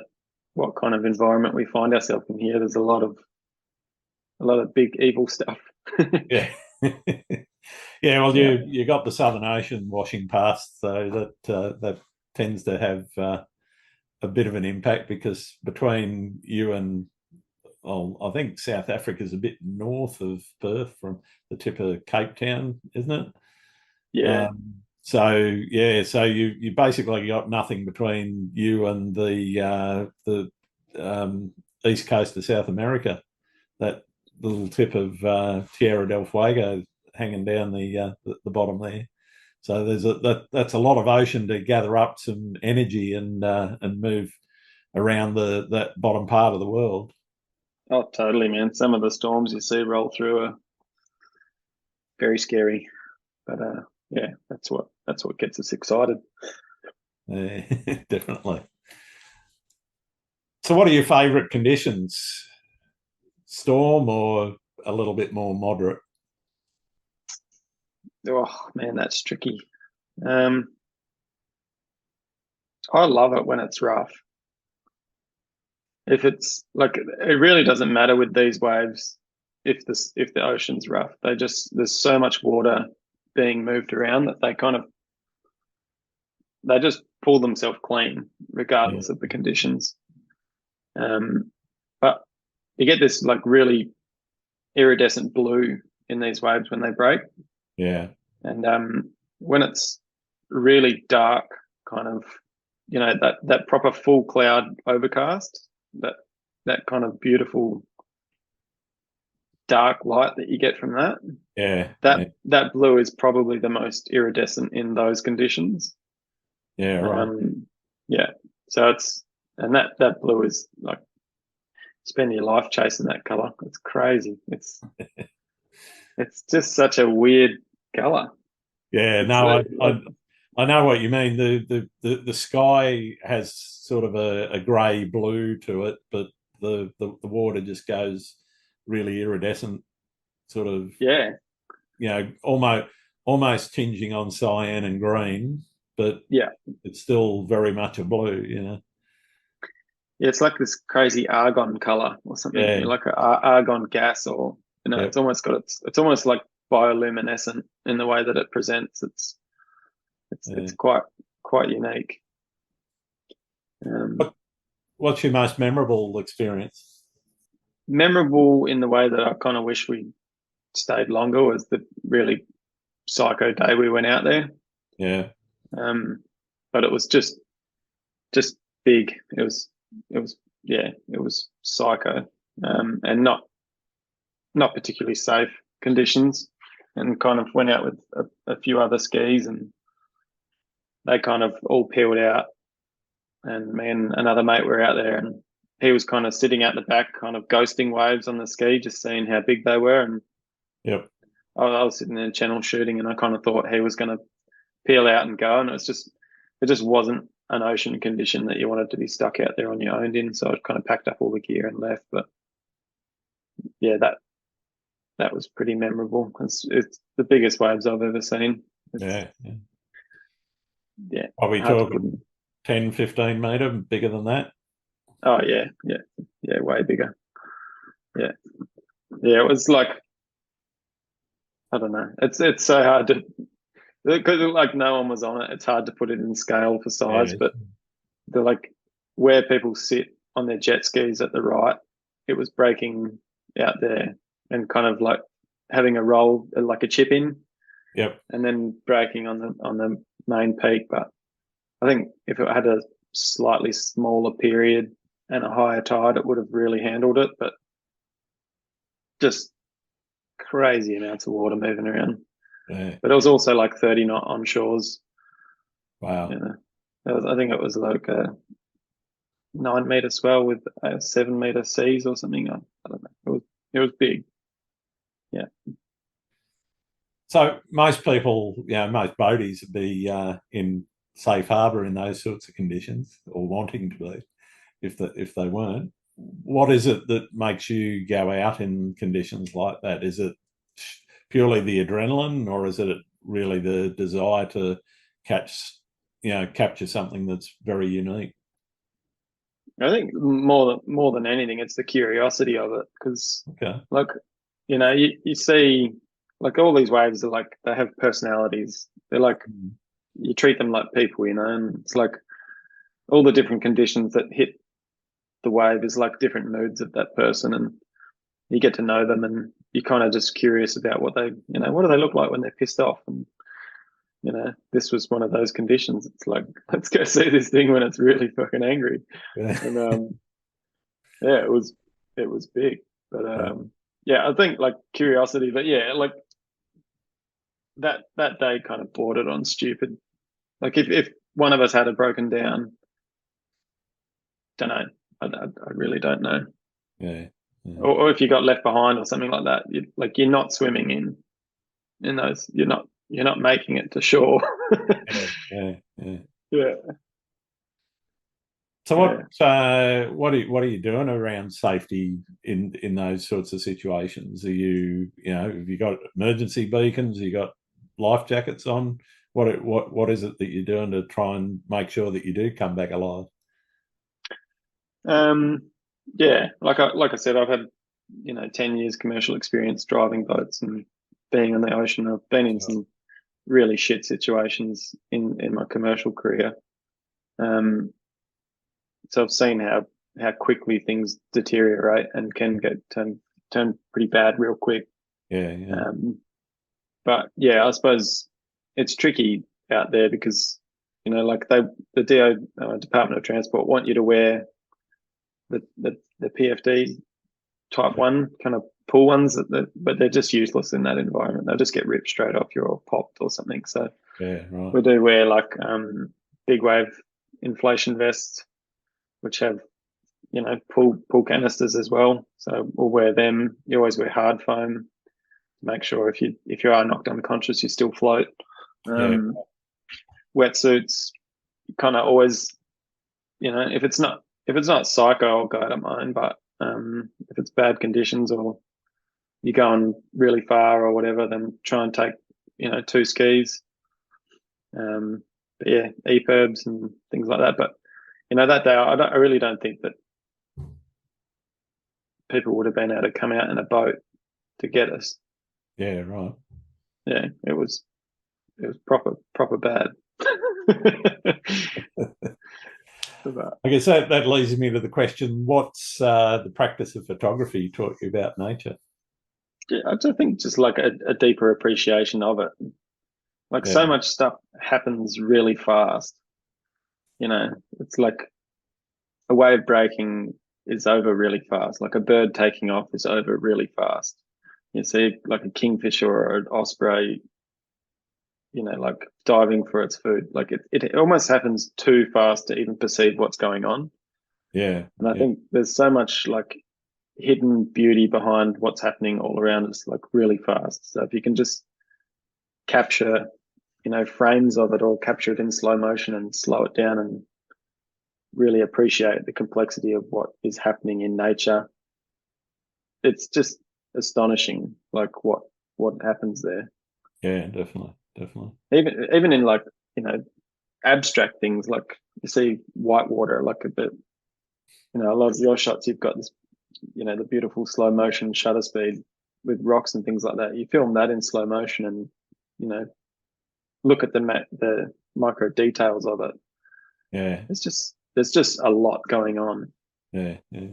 [SPEAKER 2] what kind of environment we find ourselves in here. There's a lot of big evil stuff.
[SPEAKER 1] yeah. Yeah, well, you got the Southern Ocean washing past, so that tends to have a bit of an impact, because between you and, well, I think South Africa is a bit north of Perth from the tip of Cape Town, isn't it?
[SPEAKER 2] Yeah.
[SPEAKER 1] So you basically got nothing between you and the east coast of South America. That little tip of Tierra del Fuego hanging down the bottom there. So that's a lot of ocean to gather up some energy and move around that bottom part of the world.
[SPEAKER 2] Oh, totally, man. Some of the storms you see roll through are very scary, but yeah, that's what gets us excited.
[SPEAKER 1] Yeah, definitely. So, what are your favourite conditions? Storm or a little bit more moderate?
[SPEAKER 2] Oh man, that's tricky. I love it when it's rough. If it's like, it really doesn't matter with these waves if the ocean's rough. There's so much water being moved around that they just pull themselves clean regardless of the conditions. But you get this like really iridescent blue in these waves when they break.
[SPEAKER 1] Yeah.
[SPEAKER 2] And when it's really dark, kind of, that proper full cloud overcast, that kind of beautiful dark light that you get from that.
[SPEAKER 1] Yeah.
[SPEAKER 2] That blue is probably the most iridescent in those conditions.
[SPEAKER 1] Yeah, right.
[SPEAKER 2] Yeah. So that blue is like, spend your life chasing that color. It's crazy. It's just such a weird color.
[SPEAKER 1] Yeah, no, I know what you mean. The sky has sort of a grey blue to it, but the water just goes really iridescent, sort of,
[SPEAKER 2] yeah,
[SPEAKER 1] almost tinging on cyan and green, but
[SPEAKER 2] yeah.
[SPEAKER 1] it's still very much a blue,
[SPEAKER 2] Yeah, it's like this crazy argon color or something,
[SPEAKER 1] Yeah.
[SPEAKER 2] like a argon gas, or
[SPEAKER 1] Yep.
[SPEAKER 2] it's almost like bioluminescent in the way that it presents. It's quite unique.
[SPEAKER 1] What's your most memorable experience?
[SPEAKER 2] Memorable in the way that I kind of wish we stayed longer was the really psycho day we went out there.
[SPEAKER 1] Yeah.
[SPEAKER 2] But it was just big. It was psycho, and not particularly safe conditions, and kind of went out with a few other skis, and they kind of all peeled out, and me and another mate were out there, and he was kind of sitting out the back, kind of ghosting waves on the ski, just seeing how big they were. And
[SPEAKER 1] Yep.
[SPEAKER 2] I was sitting there channel shooting, and I kind of thought he was going to peel out and go, and it just wasn't an ocean condition that you wanted to be stuck out there on your own in. So I kind of packed up all the gear and left. But yeah, that was pretty memorable. It's the biggest waves I've ever seen.
[SPEAKER 1] Yeah.
[SPEAKER 2] Yeah.
[SPEAKER 1] Are we talking 10, 15 metre, bigger than that?
[SPEAKER 2] Oh yeah, way bigger. Yeah, it was like, I don't know. It's so hard to, because like no one was on it. It's hard to put it in scale for size, but the like where people sit on their jet skis at the right, it was breaking out there and kind of like having a roll, like a chip in.
[SPEAKER 1] Yep.
[SPEAKER 2] And then breaking on the main peak. But I think if it had a slightly smaller period and a higher tide, it would have really handled it. But just crazy amounts of water moving around.
[SPEAKER 1] Yeah.
[SPEAKER 2] But it was also like 30 knot on shores.
[SPEAKER 1] Wow.
[SPEAKER 2] I think it was like a 9 meter swell with a 7 meter seas or something. I don't know. It was big. Yeah.
[SPEAKER 1] So most people, most boaties would be in safe harbour in those sorts of conditions, or wanting to be, if they weren't. What is it that makes you go out in conditions like that? Is it purely the adrenaline, or is it really the desire to capture something that's very unique?
[SPEAKER 2] I think more than anything, it's the curiosity of it. Because,
[SPEAKER 1] Okay.
[SPEAKER 2] like, you see, like, all these waves are like, they have personalities. They're like, you treat them like people, and it's like all the different conditions that hit the wave is like different moods of that person, and you get to know them, and you're kind of just curious about what what do they look like when they're pissed off, and this was one of those conditions. It's like, let's go see this thing when it's really fucking angry.
[SPEAKER 1] Yeah.
[SPEAKER 2] And yeah, it was big. But
[SPEAKER 1] Yeah.
[SPEAKER 2] yeah, I think like curiosity, but yeah, like that day kind of bordered on stupid. Like if one of us had broken down, don't know. I really don't know.
[SPEAKER 1] Yeah. Yeah.
[SPEAKER 2] Or if you got left behind or something like that, you're not swimming in those. You're not making it to shore.
[SPEAKER 1] Yeah. Yeah. Yeah.
[SPEAKER 2] Yeah.
[SPEAKER 1] So
[SPEAKER 2] Yeah.
[SPEAKER 1] what are you doing around safety in those sorts of situations? Are have you got emergency beacons? You got life jackets on? What is it that you're doing to try and make sure that you do come back alive?
[SPEAKER 2] Um, yeah, like I said, I've had 10 years commercial experience driving boats and being on the ocean. I've been in some really shit situations in my commercial career. Um, so I've seen how quickly things deteriorate and can get turn pretty bad real quick.
[SPEAKER 1] Yeah, yeah,
[SPEAKER 2] But yeah, I suppose it's tricky out there because like the Department of Transport want you to wear the PFD type one kind of pull ones, but they're just useless in that environment. They'll just get ripped straight off you or popped or something. So
[SPEAKER 1] yeah, right.
[SPEAKER 2] we do wear like big wave inflation vests, which have pull canisters as well. So we'll wear them. You always wear hard foam to make sure if you are knocked unconscious, you still float.
[SPEAKER 1] Yeah,
[SPEAKER 2] Wetsuits, kind of always, if it's not psycho, I'll go out of mine. But if it's bad conditions or you're going really far or whatever, then try and take, two skis. But yeah, EPIRBs and things like that. But that day, I really don't think that people would have been able to come out in a boat to get us.
[SPEAKER 1] yeah, right.
[SPEAKER 2] Yeah, it was proper bad. But,
[SPEAKER 1] I guess that leads me to the question: what's the practice of photography taught you about nature?
[SPEAKER 2] yeah, I just think just like a deeper appreciation of it. Like
[SPEAKER 1] Yeah,
[SPEAKER 2] so much stuff happens really fast. It's like a wave breaking is over really fast. Like a bird taking off is over really fast. You see like a kingfisher or an osprey, like diving for its food. Like it almost happens too fast to even perceive what's going on.
[SPEAKER 1] yeah,
[SPEAKER 2] And I
[SPEAKER 1] yeah,
[SPEAKER 2] think there's so much like hidden beauty behind what's happening all around us, like really fast. So if you can just capture, frames of it or capture it in slow motion and slow it down and really appreciate the complexity of what is happening in nature, it's just astonishing, like what happens there.
[SPEAKER 1] yeah, definitely, definitely.
[SPEAKER 2] Even in like abstract things, like you see whitewater, like a bit. A lot of your shots, you've got this, the beautiful slow motion shutter speed with rocks and things like that. You film that in slow motion and you know look at the micro details of it.
[SPEAKER 1] Yeah,
[SPEAKER 2] There's just a lot going on.
[SPEAKER 1] yeah, yeah.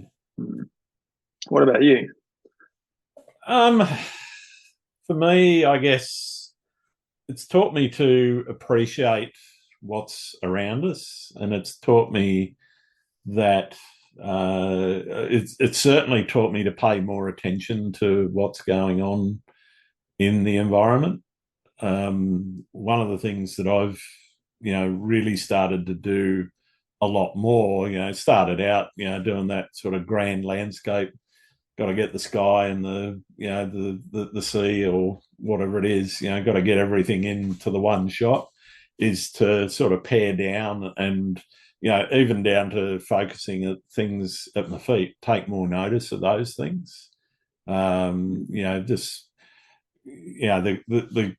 [SPEAKER 2] What about you?
[SPEAKER 1] Um, for me, I guess it's taught me to appreciate what's around us, and it's taught me that it's certainly taught me to pay more attention to what's going on in the environment. One of the things that I've really started to do a lot more, started out doing that sort of grand landscape got to get the sky and the sea or whatever it is, got to get everything into the one shot, is to sort of pare down and, even down to focusing at things at my feet, take more notice of those things. Just, the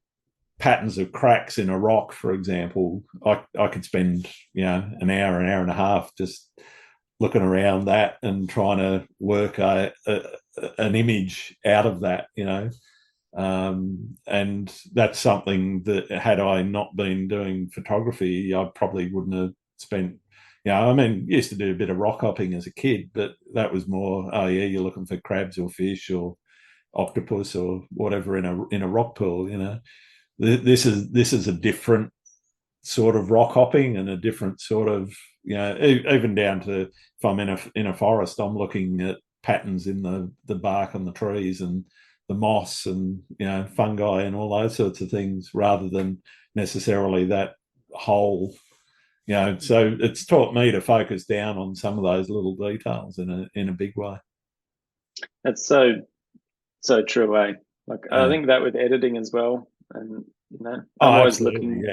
[SPEAKER 1] patterns of cracks in a rock, for example, I could spend, an hour and a half just looking around that and trying to work an image out of that, and that's something that, had I not been doing photography, I probably wouldn't have spent. Used to do a bit of rock hopping as a kid, but that was more, oh yeah, you're looking for crabs or fish or octopus or whatever in a rock pool. This is a different sort of rock hopping and a different sort of, even down to, if I'm in a forest, I'm looking at patterns in the bark on the trees and the moss and, fungi and all those sorts of things, rather than necessarily that whole, so it's taught me to focus down on some of those little details in a big way.
[SPEAKER 2] That's so true, eh? Like, I think that with editing as well, and I'm always looking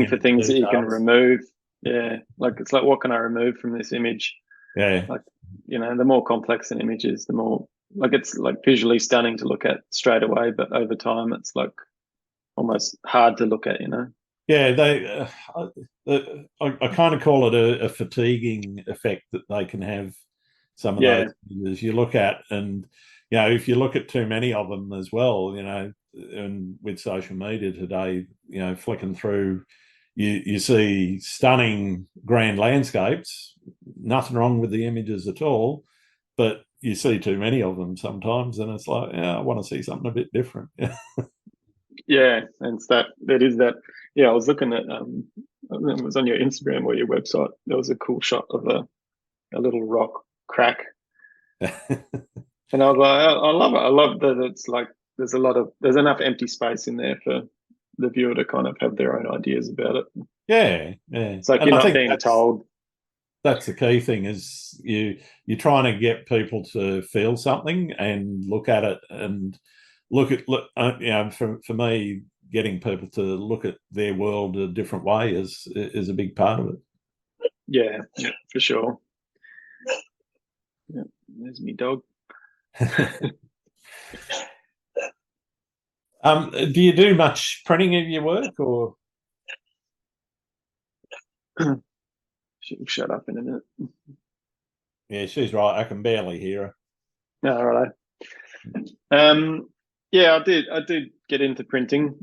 [SPEAKER 2] for things that you can remove. Yeah, like, it's like, what can I remove from this image?
[SPEAKER 1] Yeah,
[SPEAKER 2] like, the more complex an image is, the more, like, it's like visually stunning to look at straight away, but over time it's like almost hard to look at.
[SPEAKER 1] Yeah, I kind of call it a fatiguing effect that they can have, some of those images you look at, and if you look at too many of them as well, and with social media today, flicking through, you see stunning grand landscapes, nothing wrong with the images at all, but you see too many of them sometimes, and it's like, I want to see something a bit different.
[SPEAKER 2] Yeah, and it's that is that. Yeah, I was looking at it was on your Instagram or your website. There was a cool shot of a little rock crack, and I was like, I love it. I love that it's like there's enough empty space in there for the viewer to kind of have their own ideas about it.
[SPEAKER 1] Yeah.
[SPEAKER 2] It's like,
[SPEAKER 1] and
[SPEAKER 2] you're not being told.
[SPEAKER 1] That's the key thing, is you're trying to get people to feel something and look at it, and for me, getting people to look at their world a different way is a big part of it.
[SPEAKER 2] Yeah, for sure. Yeah, there's me dog.
[SPEAKER 1] Do you do much printing of your work, or?
[SPEAKER 2] She'll shut up in a minute.
[SPEAKER 1] Yeah, she's right. I can barely hear her.
[SPEAKER 2] No, right. Yeah, I did get into printing.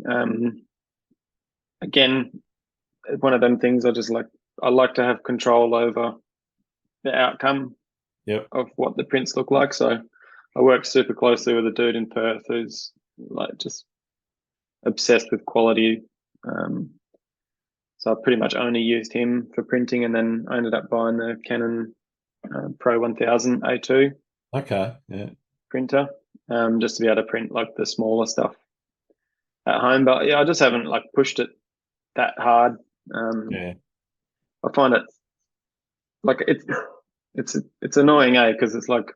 [SPEAKER 2] Again, one of them things, I like to have control over the outcome of what the prints look like. So I work super closely with a dude in Perth who's like just obsessed with quality. So I pretty much only used him for printing, and then I ended up buying the Canon Pro 1000 A2 printer, just to be able to print like the smaller stuff at home. But yeah, I just haven't like pushed it that hard. I find it like it's annoying, because it's like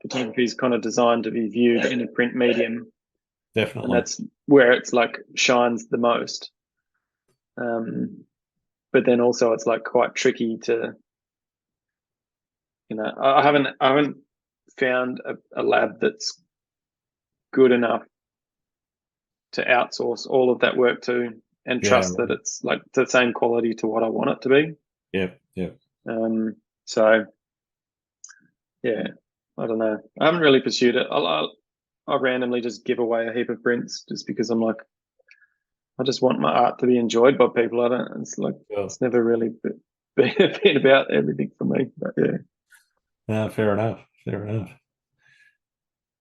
[SPEAKER 2] photography is kind of designed to be viewed in a print medium.
[SPEAKER 1] Definitely.
[SPEAKER 2] And that's where it's like shines the most. But then also it's like quite tricky to, I haven't found a lab that's good enough to outsource all of that work to, and trust that it's like the same quality to what I want it to be.
[SPEAKER 1] Yeah.
[SPEAKER 2] So yeah, I don't know. I haven't really pursued it. I randomly just give away a heap of prints just because I'm like, I just want my art to be enjoyed by people. It's like, it's never really been about everything for me. But yeah.
[SPEAKER 1] Fair enough.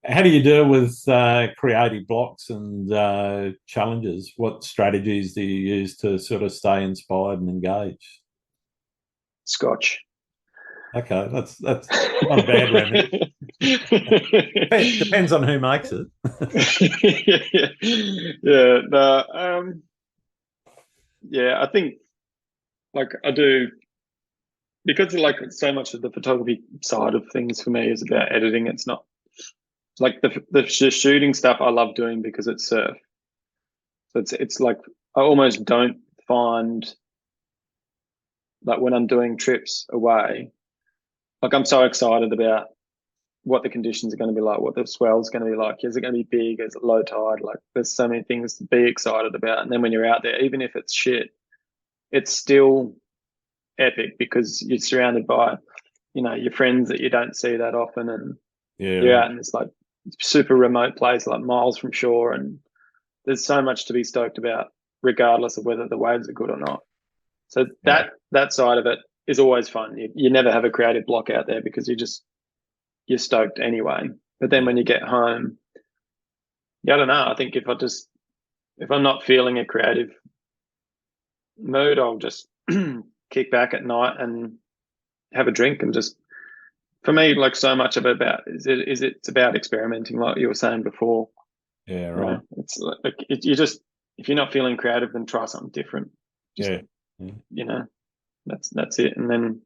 [SPEAKER 1] How do you deal with creative blocks and challenges? What strategies do you use to sort of stay inspired and engaged?
[SPEAKER 2] Scotch.
[SPEAKER 1] Okay, that's not a bad remedy. Depends on who makes it.
[SPEAKER 2] I think like I do, because like so much of the photography side of things for me is about editing. It's not Like the shooting stuff I love doing because it's surf. So it's like I almost don't find, like when I'm doing trips away, like I'm so excited about what the conditions are going to be like, what the swell's going to be like. Is it going to be big? Is it low tide? Like there's so many things to be excited about. And then when you're out there, even if it's shit, it's still epic because you're surrounded by, your friends that you don't see that often, and
[SPEAKER 1] Yeah,
[SPEAKER 2] you're
[SPEAKER 1] right.
[SPEAKER 2] out in this like super remote place, like miles from shore, and there's so much to be stoked about, regardless of whether the waves are good or not. So
[SPEAKER 1] Yeah,
[SPEAKER 2] that side of it is always fun. You never have a creative block out there because you're stoked anyway. But then
[SPEAKER 1] yeah,
[SPEAKER 2] when you get home, yeah, I don't know. I think if I'm not feeling a creative mood, I'll just kick back at night and have a drink and just, for me, like so much of it about it's about experimenting, like you were saying before.
[SPEAKER 1] yeah, right.
[SPEAKER 2] It's like you just, if you're not feeling creative, then try something different. Just,
[SPEAKER 1] Yeah, yeah.
[SPEAKER 2] you know, that's it. And then,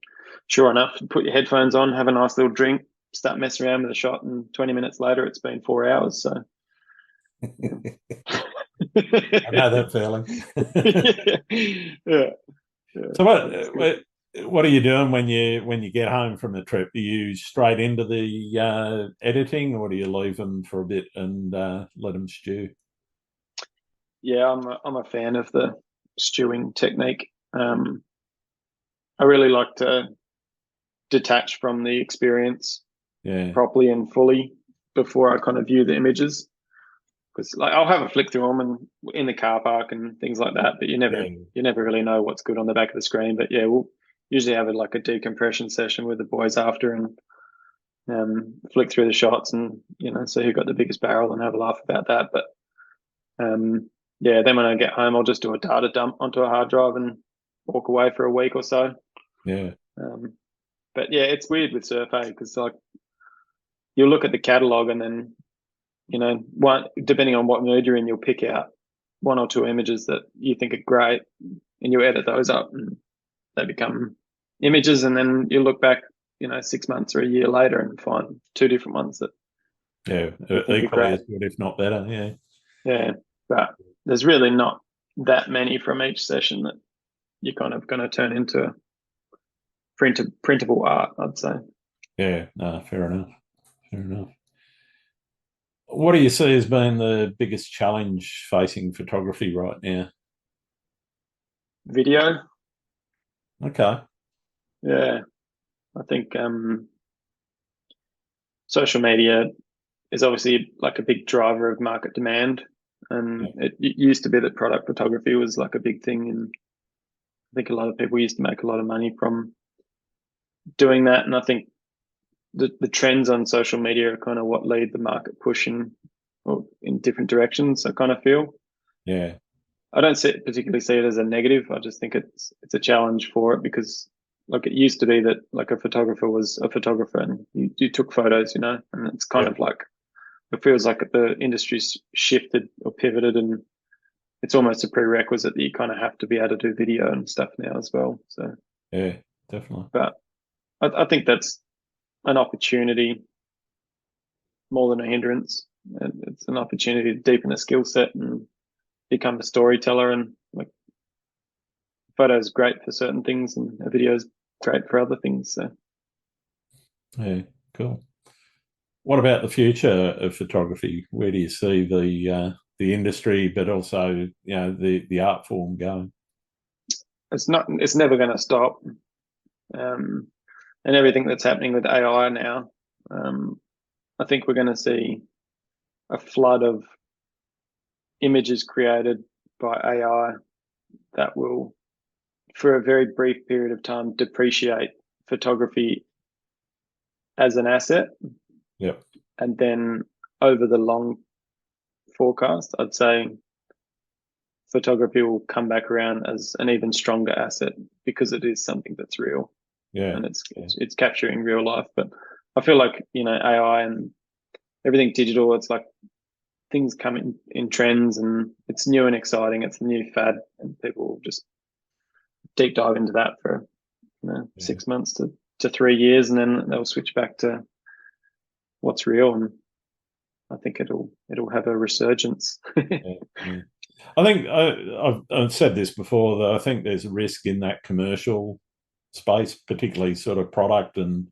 [SPEAKER 2] sure enough, put your headphones on, have a nice little drink, start messing around with a shot, and 20 minutes later, it's been 4 hours. So,
[SPEAKER 1] I know that feeling.
[SPEAKER 2] yeah, yeah.
[SPEAKER 1] So
[SPEAKER 2] That's good.
[SPEAKER 1] what are you doing when you get home from the trip? Are you straight into the editing, or do you leave them for a bit and let them stew?
[SPEAKER 2] Yeah, I'm a fan of the stewing technique. I really like to detach from the experience
[SPEAKER 1] Yeah,
[SPEAKER 2] properly and fully before I kind of view the images. Because like I'll have a flick through them and in the car park and things like that, but
[SPEAKER 1] yeah,
[SPEAKER 2] you never really know what's good on the back of the screen. But yeah, we'll usually have like a decompression session with the boys after, and flick through the shots and see who got the biggest barrel and have a laugh about that. But yeah, then when I get home, I'll just do a data dump onto a hard drive and walk away for a week or so.
[SPEAKER 1] yeah,
[SPEAKER 2] Um, but yeah, it's weird with Surf, because like you'll look at the catalog and then one, depending on what mood you're in, you'll pick out one or two images that you think are great, and you edit those up, and they become images. And then you look back, 6 months or a year later, and find two different ones that
[SPEAKER 1] yeah.
[SPEAKER 2] you think are
[SPEAKER 1] Equally
[SPEAKER 2] great.
[SPEAKER 1] as good, if not better. Yeah,
[SPEAKER 2] Yeah, but there's really not that many from each session that you're kind of going to turn into printable art, I'd say.
[SPEAKER 1] yeah. No, fair enough. Fair enough. What do you see as being the biggest challenge facing photography right now?
[SPEAKER 2] Video,
[SPEAKER 1] Okay.
[SPEAKER 2] yeah, I think social media is obviously like a big driver of market demand. And
[SPEAKER 1] Yeah,
[SPEAKER 2] it used to be that product photography was like a big thing. And I think a lot of people used to make a lot of money from doing that. And I think the trends on social media are kind of what lead the market push in different directions, I kind of feel.
[SPEAKER 1] yeah,
[SPEAKER 2] I don't particularly see it as a negative. I just think it's a challenge for it because like it used to be that like a photographer was a photographer and you took photos, and it's kind
[SPEAKER 1] yeah,
[SPEAKER 2] of like it feels like the industry's shifted or pivoted, and it's almost a prerequisite that you kind of have to be able to do video and stuff now as well. So,
[SPEAKER 1] yeah. Definitely.
[SPEAKER 2] but I think that's an opportunity more than a hindrance. And it's an opportunity to deepen a skill set and become a storyteller. And like photos is great for certain things, and a video is great for other things. So,
[SPEAKER 1] Yeah, cool. What about the future of photography? Where do you see the industry, but also the art form going?
[SPEAKER 2] it's never going to stop. Um, and everything that's happening with AI now, I think we're going to see a flood of images created by AI that will, for a very brief period of time, depreciate photography as an asset.
[SPEAKER 1] Yep.
[SPEAKER 2] And then over the long forecast, I'd say photography will come back around as an even stronger asset because it is something that's real
[SPEAKER 1] Yeah.
[SPEAKER 2] and it's
[SPEAKER 1] Yeah.
[SPEAKER 2] it's, it's capturing real life. But I feel like AI and everything digital, it's like things come in trends and it's new and exciting. It's the new fad, and people will just deep dive into that for
[SPEAKER 1] Yeah.
[SPEAKER 2] 6 months to 3 years, and then they'll switch back to what's real. And I think it'll have a resurgence.
[SPEAKER 1] Yeah, yeah. I think I've said this before, that I think there's a risk in that commercial space, particularly sort of product and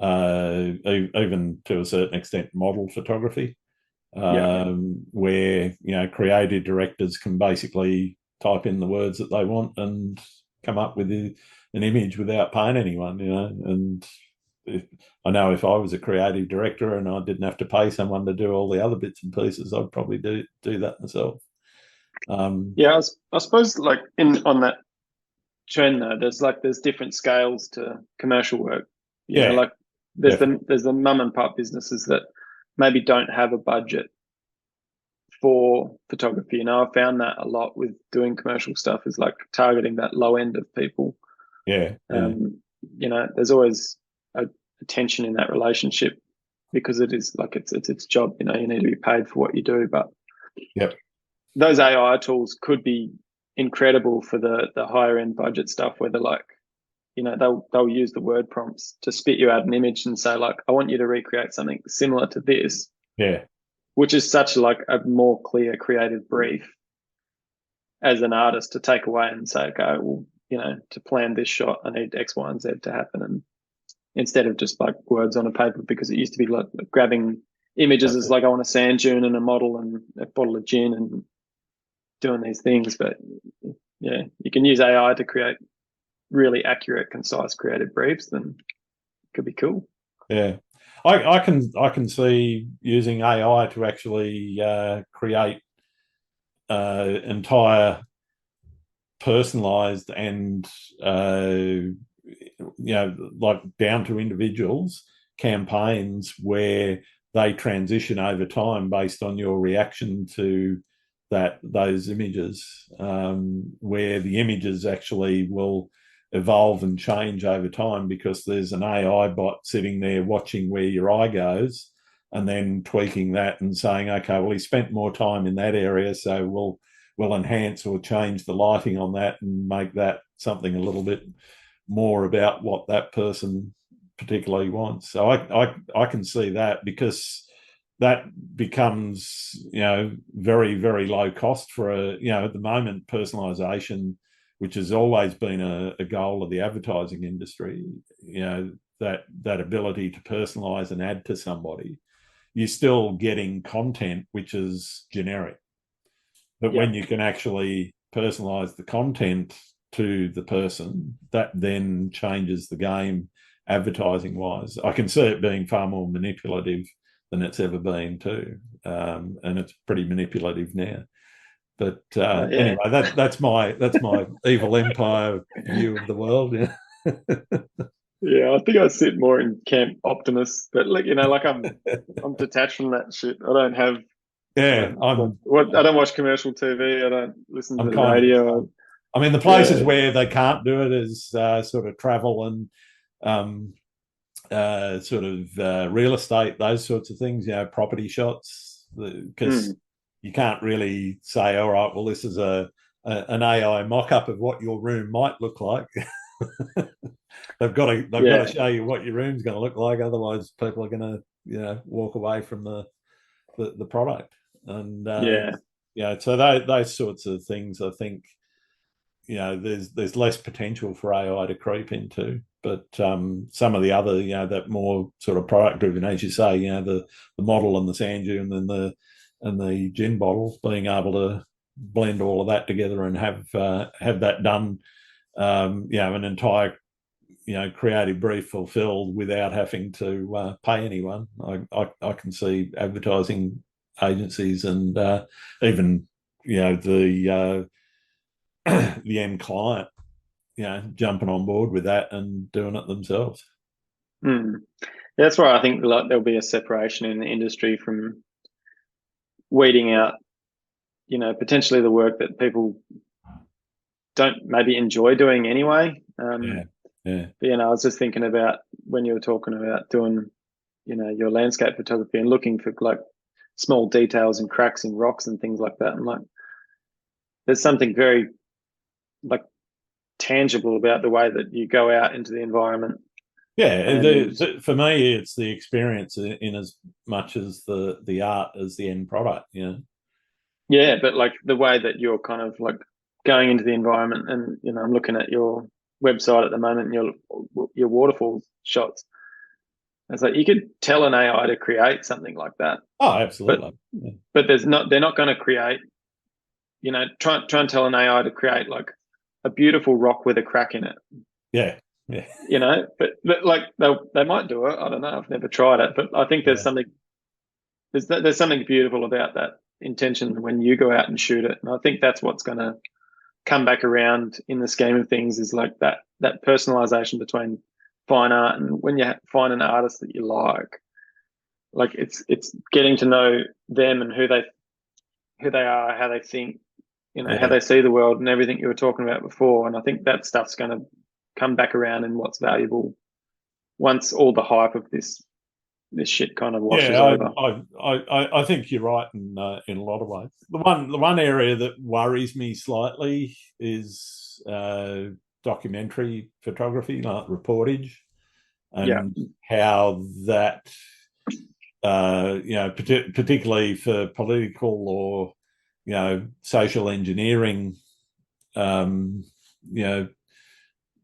[SPEAKER 1] even to a certain extent model photography,
[SPEAKER 2] Yeah,
[SPEAKER 1] where creative directors can basically type in the words that they want and come up with an image without paying anyone, and I know if I was a creative director and I didn't have to pay someone to do all the other bits and pieces, I'd probably do that myself.
[SPEAKER 2] yeah. I suppose like in on that trend though, there's different scales to commercial work.
[SPEAKER 1] Yeah,
[SPEAKER 2] Like
[SPEAKER 1] definitely.
[SPEAKER 2] there's the mum and pop businesses that maybe don't have a budget for photography. I've found that a lot with doing commercial stuff is like targeting that low end of people.
[SPEAKER 1] Yeah, yeah,
[SPEAKER 2] Um, there's always a tension in that relationship because it is like it's its job. You need to be paid for what you do, but
[SPEAKER 1] yep,
[SPEAKER 2] those AI tools could be incredible for the higher end budget stuff where they're like, they'll use the word prompts to spit you out an image and say like, I want you to recreate something similar to this,
[SPEAKER 1] yeah,
[SPEAKER 2] which is such like a more clear creative brief as an artist to take away and say, okay, well, to plan this shot, I need X, Y, and Z to happen. And instead of just like words on a paper, because it used to be like grabbing images
[SPEAKER 1] that's
[SPEAKER 2] as
[SPEAKER 1] it.
[SPEAKER 2] like I want a sand dune and a model and a bottle of gin and doing these things. But yeah, you can use AI to create really accurate, concise, creative briefs. Then it could be cool.
[SPEAKER 1] Yeah, I can see using AI to actually create entire personalized and like down to individuals campaigns where they transition over time based on your reaction to those images, where the images actually will evolve and change over time because there's an AI bot sitting there watching where your eye goes and then tweaking that and saying, okay, well, he spent more time in that area, so we'll enhance or change the lighting on that and make that something a little bit more about what that person particularly wants. So I can see that, because that becomes very, very low cost for at the moment, personalization, which has always been a goal of the advertising industry, that ability to personalize and add to somebody, you're still getting content which is generic. But
[SPEAKER 2] Yeah,
[SPEAKER 1] when you can actually personalize the content to the person, that then changes the game advertising wise. I can see it being far more manipulative than it's ever been too, and it's pretty manipulative now. But
[SPEAKER 2] yeah.
[SPEAKER 1] anyway, that's my evil empire view of the world. Yeah,
[SPEAKER 2] Yeah, I think I sit more in camp optimist, but like like I'm detached from that shit. I don't have
[SPEAKER 1] yeah.
[SPEAKER 2] I don't watch commercial TV. I don't listen to
[SPEAKER 1] I'm
[SPEAKER 2] the
[SPEAKER 1] kind of the
[SPEAKER 2] radio.
[SPEAKER 1] same. I mean, the places
[SPEAKER 2] Yeah,
[SPEAKER 1] where they can't do it is sort of travel and um, sort of real estate, those sorts of things, property shots, because
[SPEAKER 2] mm,
[SPEAKER 1] you can't really say, all right, well, this is an AI mock-up of what your room might look like. They've got to
[SPEAKER 2] yeah,
[SPEAKER 1] show you what your room's going to look like, otherwise people are going to walk away from the product. And
[SPEAKER 2] yeah,
[SPEAKER 1] so those sorts of things, I think, there's less potential for AI to creep into. But some of the other, that more sort of product driven, as you say, the model and the sand dune and the gin bottle, being able to blend all of that together and have that done, an entire creative brief fulfilled without having to pay anyone. I can see advertising agencies and even the end client jumping on board with that and doing it themselves.
[SPEAKER 2] mm. That's why I think like there'll be a separation in the industry from weeding out, potentially the work that people don't maybe enjoy doing anyway.
[SPEAKER 1] Yeah, yeah,
[SPEAKER 2] But I was just thinking about when you were talking about doing, your landscape photography and looking for like small details and cracks in rocks and things like that. And like, there's something very like tangible about the way that you go out into the environment
[SPEAKER 1] Yeah,
[SPEAKER 2] And
[SPEAKER 1] for me, it's the experience in as much as the art as the end product.
[SPEAKER 2] yeah, but like the way that you're kind of like going into the environment, and I'm looking at your website at the moment, and your waterfall shots. It's like you could tell an AI to create something like that,
[SPEAKER 1] Oh,
[SPEAKER 2] but
[SPEAKER 1] absolutely. Yeah,
[SPEAKER 2] they're not going to create. Try and tell an AI to create like a beautiful rock with a crack in it.
[SPEAKER 1] yeah, yeah.
[SPEAKER 2] But like they might do it. I don't know. I've never tried it, but I think
[SPEAKER 1] Yeah.
[SPEAKER 2] there's something beautiful about that intention when you go out and shoot it, and I think that's what's going to come back around in the scheme of things, is like that personalization between fine art, and when you find an artist that you like it's getting to know them and who they are, how they think, how
[SPEAKER 1] Yeah.
[SPEAKER 2] they see the world, and everything you were talking about before. And I think that stuff's going to come back around in what's valuable once all the hype of this shit kind of washes
[SPEAKER 1] Yeah,
[SPEAKER 2] over.
[SPEAKER 1] I think you're right in a lot of ways. The one area that worries me slightly is documentary photography, like reportage,
[SPEAKER 2] Yeah,
[SPEAKER 1] and how that particularly for political or social engineering, um, you know,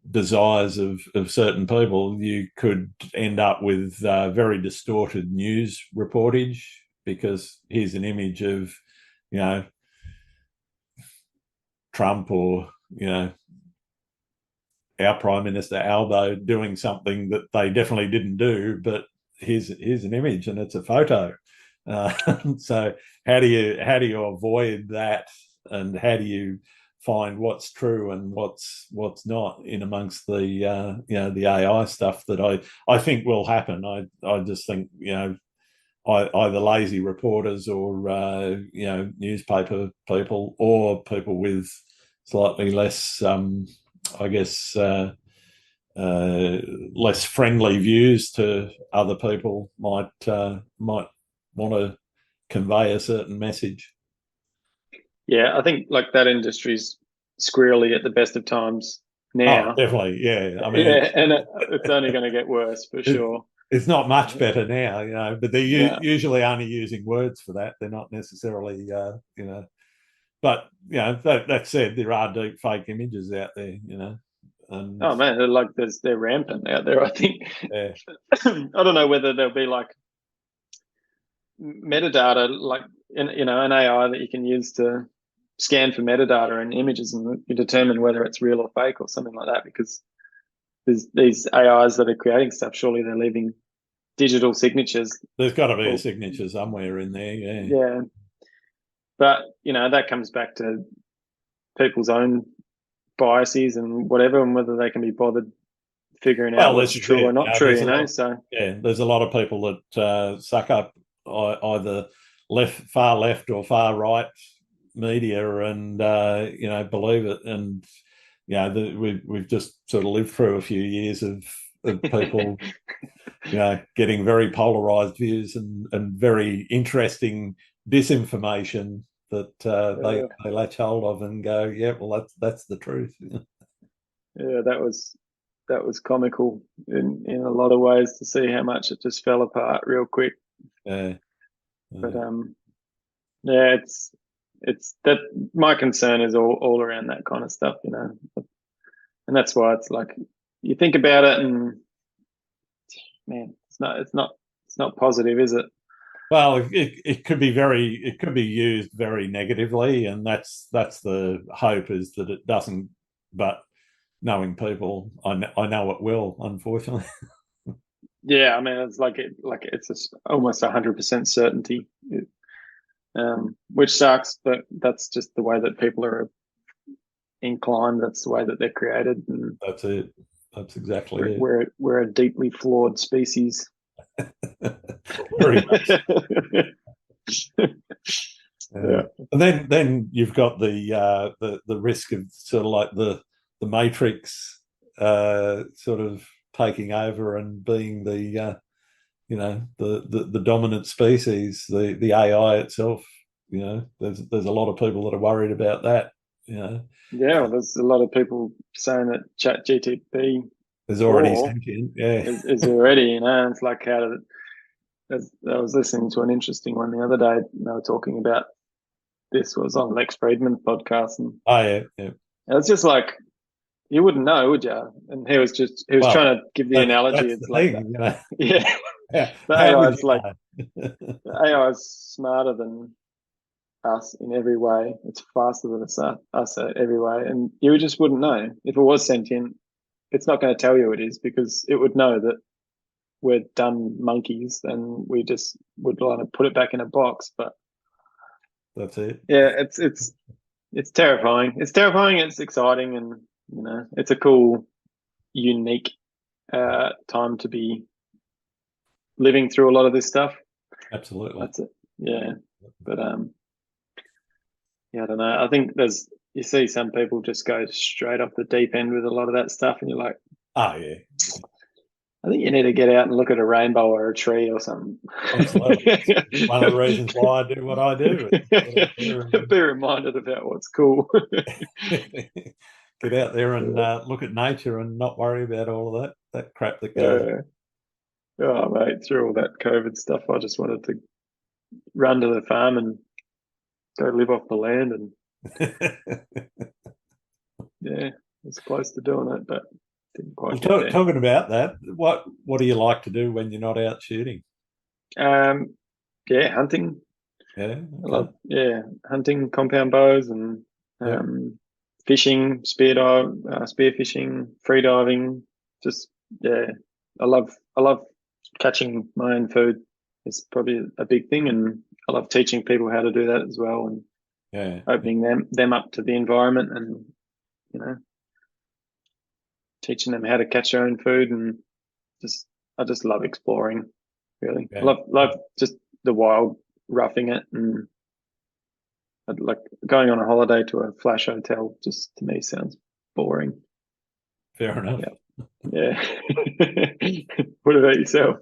[SPEAKER 1] desires of certain people, you could end up with very distorted news reportage because here's an image of, you know, Trump or, our Prime Minister Albo doing something that they definitely didn't do, but here's an image and it's a photo. Uh, so how do you avoid that, and how do you find what's true and what's not in amongst the AI stuff that I think will happen. I just think either lazy reporters or newspaper people or people with slightly less I guess less friendly views to other people might want to convey a certain message.
[SPEAKER 2] yeah. I think like that industry's squirrely at the best of times
[SPEAKER 1] Oh,
[SPEAKER 2] now.
[SPEAKER 1] definitely, yeah. I mean,
[SPEAKER 2] Yeah, and it's only going to get worse for sure.
[SPEAKER 1] it's not much better now, but they're
[SPEAKER 2] Yeah.
[SPEAKER 1] usually only using words for that. They're not necessarily, But that said, there are deep fake images out there, and
[SPEAKER 2] Oh man, they're rampant out there. I think
[SPEAKER 1] yeah.
[SPEAKER 2] I don't know whether there'll be like metadata, like an AI that you can use to scan for metadata and images, and you determine whether it's real or fake or something like that. Because there's these AIs that are creating stuff. Surely they're leaving digital signatures.
[SPEAKER 1] There's got to be a
[SPEAKER 2] Or
[SPEAKER 1] signature somewhere in there, yeah.
[SPEAKER 2] yeah, but that comes back to people's own biases and whatever, and whether they can be bothered figuring out
[SPEAKER 1] Well,
[SPEAKER 2] what's
[SPEAKER 1] this is
[SPEAKER 2] true or
[SPEAKER 1] it.
[SPEAKER 2] not true. So
[SPEAKER 1] There's a lot of people that suck up either far left or far right media, and believe it. And we've just sort of lived through a few years of people getting very polarized views and very interesting disinformation that they latch hold of and go, yeah, well, that's the truth.
[SPEAKER 2] yeah, that was comical in a lot of ways to see how much it just fell apart real quick.
[SPEAKER 1] Yeah.
[SPEAKER 2] But
[SPEAKER 1] Yeah.
[SPEAKER 2] yeah, it's that my concern is all around that kind of stuff, and that's why it's like you think about it, and man, it's not positive, is it?
[SPEAKER 1] Well, it could be used very negatively, and that's the hope, is that it doesn't. But knowing people, I know it will, unfortunately.
[SPEAKER 2] Yeah, I mean, it's just almost 100% certainty, which sucks, but that's just the way that people are inclined. That's the way that they're created, and
[SPEAKER 1] That's it. That's exactly
[SPEAKER 2] we're
[SPEAKER 1] it.
[SPEAKER 2] we're, we're a deeply flawed species.
[SPEAKER 1] Very much.
[SPEAKER 2] Yeah.
[SPEAKER 1] And then you've got the risk of sort of like the Matrix sort of taking over and being the dominant species, the AI itself. There's a lot of people that are worried about that.
[SPEAKER 2] Yeah, well, there's a lot of people saying that Chat GTP
[SPEAKER 1] There's already
[SPEAKER 2] or
[SPEAKER 1] sentient. Yeah.
[SPEAKER 2] is already, it's like how did I was listening to an interesting one the other day. They were talking about this was on Lex Friedman's podcast, and
[SPEAKER 1] Oh, yeah. Yeah.
[SPEAKER 2] it's just like you wouldn't know, would you? And he was
[SPEAKER 1] Well,
[SPEAKER 2] trying to give the analogy.
[SPEAKER 1] that's the
[SPEAKER 2] It's like
[SPEAKER 1] thing,
[SPEAKER 2] yeah, the
[SPEAKER 1] How
[SPEAKER 2] AI
[SPEAKER 1] would
[SPEAKER 2] is
[SPEAKER 1] you
[SPEAKER 2] like
[SPEAKER 1] know?
[SPEAKER 2] the AI is smarter than us in every way. It's faster than us every way, and you just wouldn't know if it was sentient. It's not going to tell you it is because it would know that we're dumb monkeys, and we just would want to put it back in a box. But
[SPEAKER 1] That's it.
[SPEAKER 2] yeah, it's terrifying. It's terrifying. It's exciting, and it's a cool, unique time to be living through a lot of this stuff.
[SPEAKER 1] Absolutely.
[SPEAKER 2] That's it. Yeah, but yeah, I don't know. I think you see some people just go straight off the deep end with a lot of that stuff, and you're like,
[SPEAKER 1] Oh, yeah.
[SPEAKER 2] I think you need to get out and look at a rainbow or a tree or something.
[SPEAKER 1] Absolutely. It's one of the reasons why I do what I do.
[SPEAKER 2] Be reminded about what's cool.
[SPEAKER 1] Get out there and look at nature and not worry about all of that crap that goes.
[SPEAKER 2] Oh, mate, through all that COVID stuff, I just wanted to run to the farm and go live off the land. And yeah, it's close to doing it, but didn't quite get there.
[SPEAKER 1] Talking about that, what do you like to do when you're not out shooting?
[SPEAKER 2] Yeah, hunting.
[SPEAKER 1] Yeah, okay.
[SPEAKER 2] I love hunting, compound bows, and fishing, spear fishing, free diving. Just I love catching my own food. It's probably a big thing, and I love teaching people how to do that as well, and opening them up to the environment, and teaching them how to catch their own food, and I just love exploring. Really, love just the wild, roughing it, and I'd like going on a holiday to a flash hotel. Just to me sounds boring.
[SPEAKER 1] Fair enough.
[SPEAKER 2] Yeah. What about yourself?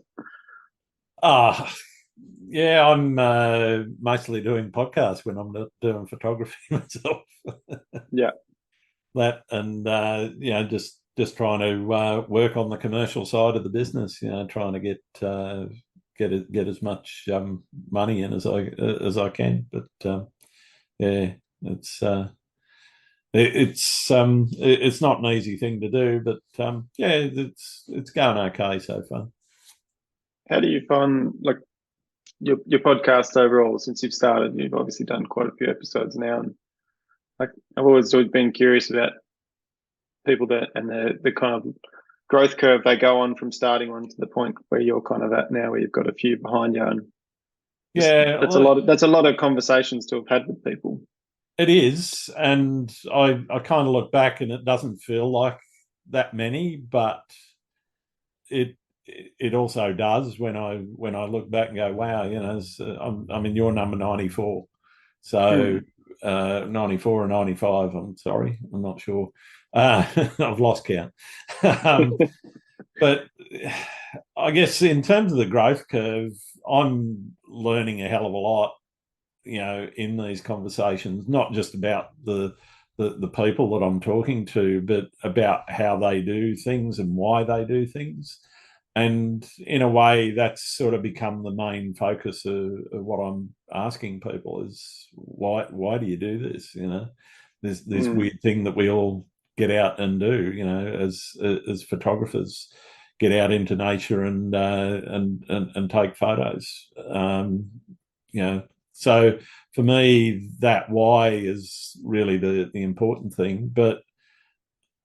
[SPEAKER 1] Yeah, I'm mostly doing podcasts when I'm not doing photography myself.
[SPEAKER 2] Yeah.
[SPEAKER 1] That and just trying to work on the commercial side of the business. Trying to get as much money in as I can. But yeah, it's not an easy thing to do, but yeah, it's going okay so far.
[SPEAKER 2] How do you find like your podcast overall since you've started? You've obviously done quite a few episodes now, and like I've always been curious about people and the kind of growth curve they go on from starting on to the point where you're kind of at now, where you've got a few behind you, and that's a lot of conversations to have had with people.
[SPEAKER 1] It is, and I kind of look back and it doesn't feel like that many, but it also does when I look back and go, wow, I'm in your number 94, so 94 or 95. I'm sorry, I'm not sure. I've lost count. But I guess in terms of the growth curve, I'm learning a hell of a lot, in these conversations, not just about the people that I'm talking to, but about how they do things and why they do things. And in a way, that's sort of become the main focus of what I'm asking people is why do you do this? There's this weird thing that we all get out and do, as photographers, get out into nature and take photos. So for me, that why is really the important thing. But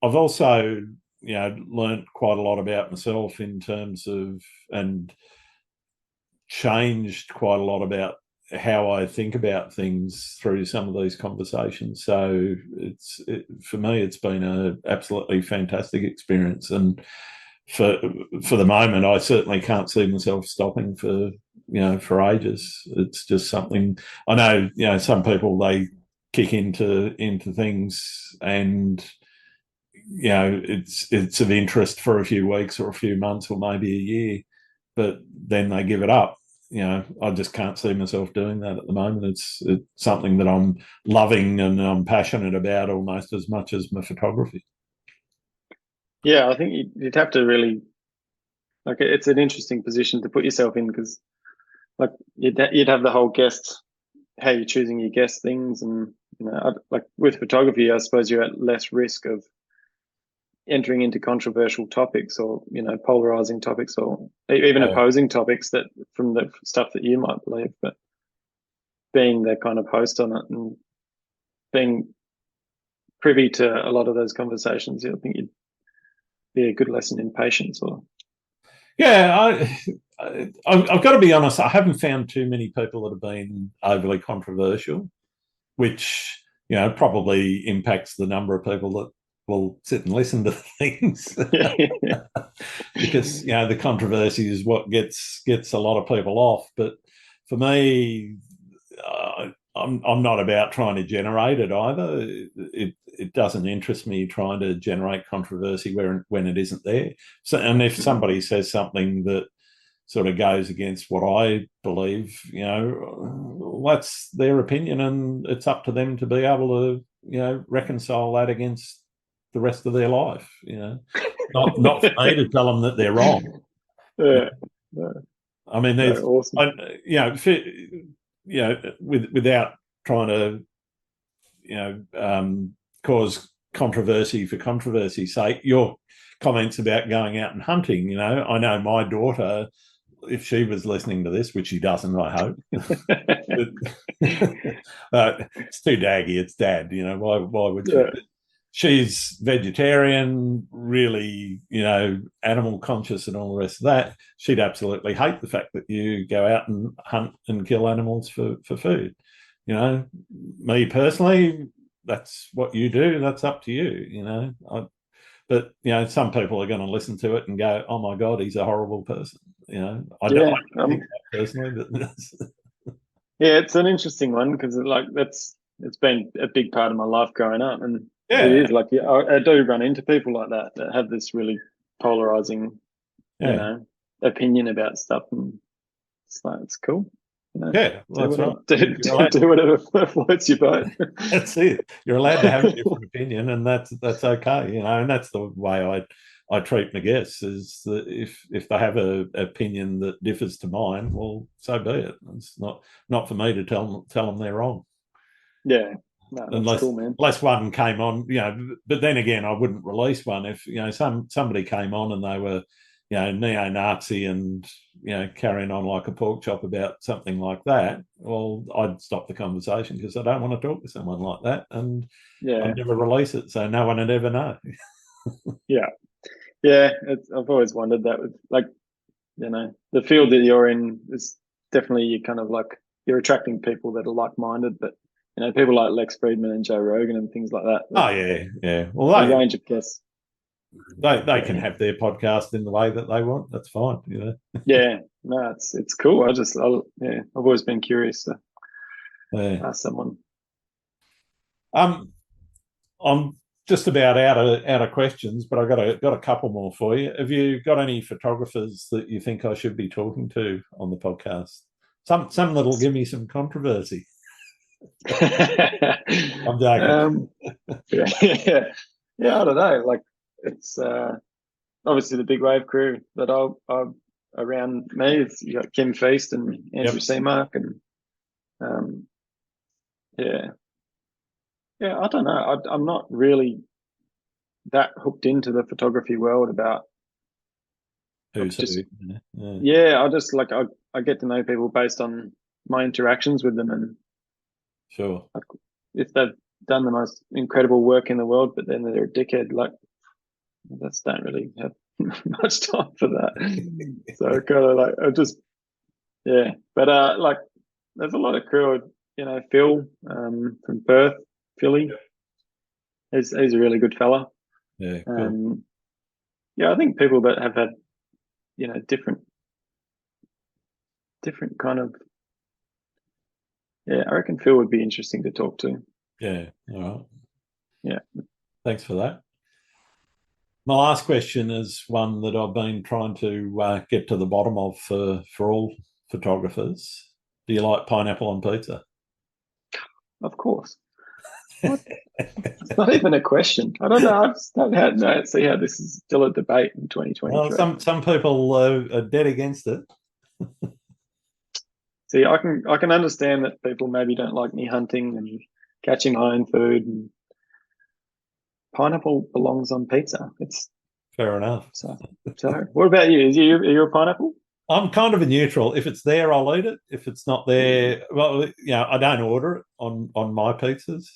[SPEAKER 1] I've also learned quite a lot about myself in terms of, and changed quite a lot about how I think about things through some of these conversations. So for me, it's been an absolutely fantastic experience. And for the moment, I certainly can't see myself stopping for ages. It's just something I know. Some people, they kick into things and it's of interest for a few weeks or a few months or maybe a year, but then they give it up. I just can't see myself doing that at the moment. It's something that I'm loving and I'm passionate about almost as much as my photography.
[SPEAKER 2] Yeah, I think you'd have to really like it's an interesting position to put yourself in because like you'd have the whole guest how you're choosing your guest things and like with photography I suppose you're at less risk of entering into controversial topics or polarizing topics or even
[SPEAKER 1] Yeah.
[SPEAKER 2] opposing topics that from the stuff that you might believe, but being the kind of host on it and being privy to a lot of those conversations, I think you'd be a good lesson in patience or
[SPEAKER 1] Yeah, I've got to be honest. I haven't found too many people that have been overly controversial, which probably impacts the number of people that will sit and listen to things.
[SPEAKER 2] yeah.
[SPEAKER 1] Because the controversy is what gets a lot of people off. But for me, I'm not about trying to generate it either. It doesn't interest me trying to generate controversy when it isn't there. So, and if somebody says something that sort of goes against what I believe, that's their opinion, and it's up to them to be able to reconcile that against the rest of their life. Not for me to tell them that they're wrong.
[SPEAKER 2] Yeah. No,
[SPEAKER 1] I mean,
[SPEAKER 2] no,
[SPEAKER 1] there's,
[SPEAKER 2] awesome.
[SPEAKER 1] without trying to, cause controversy for controversy's sake. Your comments about going out and hunting, I know my daughter, if she was listening to this, which she doesn't, I hope. It's too daggy. It's dad. Why would she?
[SPEAKER 2] Yeah.
[SPEAKER 1] She's vegetarian, really, animal conscious and all the rest of that. She'd absolutely hate the fact that you go out and hunt and kill animals for food. Me personally, that's what you do. That's up to you. But some people are going to listen to it and go, "Oh my God, he's a horrible person." I
[SPEAKER 2] Yeah.
[SPEAKER 1] don't think that personally, but
[SPEAKER 2] Yeah, it's an interesting one because it's been a big part of my life growing up, and it
[SPEAKER 1] yeah,
[SPEAKER 2] is like I do run into people like that have this really polarizing, you
[SPEAKER 1] yeah,
[SPEAKER 2] know, opinion about stuff, and it's like it's cool,
[SPEAKER 1] yeah.
[SPEAKER 2] do
[SPEAKER 1] Well, that's
[SPEAKER 2] whatever,
[SPEAKER 1] right. You're allowed,
[SPEAKER 2] do whatever floats your boat.
[SPEAKER 1] that's it. You're allowed to have a different opinion, and that's okay. And that's the way I treat my guests is that if they have a opinion that differs to mine, well, so be it. It's not for me to tell them they're wrong.
[SPEAKER 2] Yeah, no, that's
[SPEAKER 1] unless
[SPEAKER 2] cool, man.
[SPEAKER 1] unless one came on, but then again, I wouldn't release one if somebody came on and they were, neo-Nazi and carrying on like a pork chop about something like that. Well, I'd stop the conversation because I don't want to talk to someone like that, and
[SPEAKER 2] Yeah,
[SPEAKER 1] I'd never release it, so no one would ever know.
[SPEAKER 2] yeah, yeah. I've always wondered that with like the field that you're in is definitely you kind of like you're attracting people that are like-minded, but people like Lex Friedman and Joe Rogan and things like that.
[SPEAKER 1] Oh yeah, yeah. Well,
[SPEAKER 2] The range of guests.
[SPEAKER 1] they can
[SPEAKER 2] Yeah,
[SPEAKER 1] have their podcast in the way that they want. That's fine.
[SPEAKER 2] yeah. No, it's cool. Yeah, I've always been curious to
[SPEAKER 1] Yeah.
[SPEAKER 2] ask someone.
[SPEAKER 1] Um, I'm just about out of questions, but I've got a couple more for you. Have you got any photographers that you think I should be talking to on the podcast? Some that'll give me some controversy. I'm joking.
[SPEAKER 2] Yeah, yeah, yeah. I don't know. Like it's obviously the big wave crew that I around me. You got Kim Feast and Andrew
[SPEAKER 1] Yep.
[SPEAKER 2] Seamark and um, yeah, yeah. I don't know. I'm not really that hooked into the photography world about
[SPEAKER 1] Who's who?
[SPEAKER 2] just
[SPEAKER 1] Yeah.
[SPEAKER 2] yeah. I just like I get to know people based on my interactions with them and
[SPEAKER 1] Sure.
[SPEAKER 2] like if they've done the most incredible work in the world, but then they're a dickhead, like that's don't really have much time for that. So kind of like I just yeah, but like there's a lot of crew. Phil from Perth, Philly. He's a really good fella.
[SPEAKER 1] Yeah. Cool.
[SPEAKER 2] Um, yeah, I think people that have had different kind of yeah. I reckon Phil would be interesting to talk to.
[SPEAKER 1] Yeah. All right.
[SPEAKER 2] Yeah.
[SPEAKER 1] Thanks for that. My last question is one that I've been trying to get to the bottom of for all photographers. Do you like pineapple on pizza?
[SPEAKER 2] Of course. What? It's not even a question. I don't know. I just don't see how this is still a debate in
[SPEAKER 1] Well,
[SPEAKER 2] 2023.
[SPEAKER 1] some people are dead against it.
[SPEAKER 2] See, I can understand that people maybe don't like me hunting and catching my own food. And pineapple belongs on pizza. It's
[SPEAKER 1] Fair enough.
[SPEAKER 2] so. So, what about you? Are you a pineapple?
[SPEAKER 1] I'm kind of a neutral. If it's there, I'll eat it. If it's not there, well, I don't order it on my pizzas.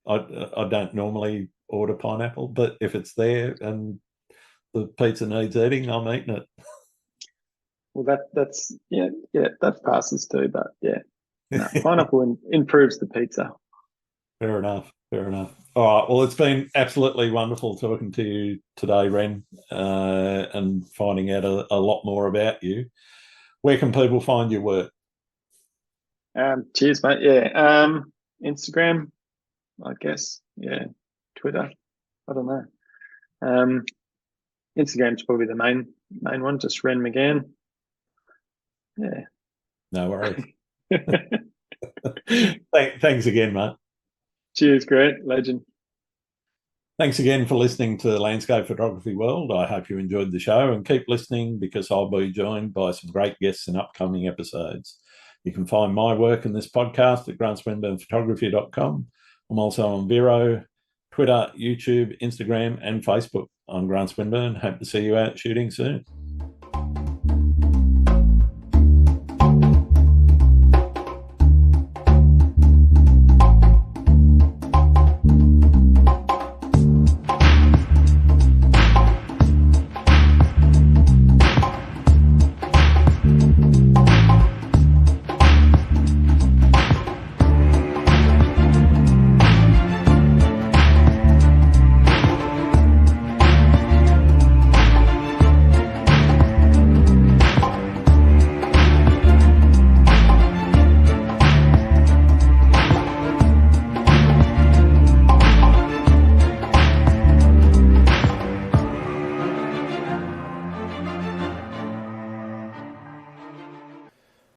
[SPEAKER 1] I don't normally order pineapple, but if it's there and the pizza needs eating, I'm eating it.
[SPEAKER 2] Well, that's yeah, that passes too. But yeah, no, pineapple improves the pizza.
[SPEAKER 1] Fair enough. Fair enough. All right. Well, it's been absolutely wonderful talking to you today, Ren, and finding out a lot more about you. Where can people find your work?
[SPEAKER 2] Cheers, mate. Yeah. Instagram, I guess. Yeah. Twitter. I don't know. Instagram's probably the main one. Just Ren McGann. Yeah.
[SPEAKER 1] No worries. Thanks again, mate.
[SPEAKER 2] Cheers, great legend.
[SPEAKER 1] Thanks again for listening to Landscape Photography World. I hope you enjoyed the show and keep listening because I'll be joined by some great guests in upcoming episodes. You can find my work in this podcast at grantswinburnphotography.com. I'm also on Vero, Twitter, YouTube, Instagram, and Facebook. I'm Grant Swinburne. Hope to see you out shooting soon.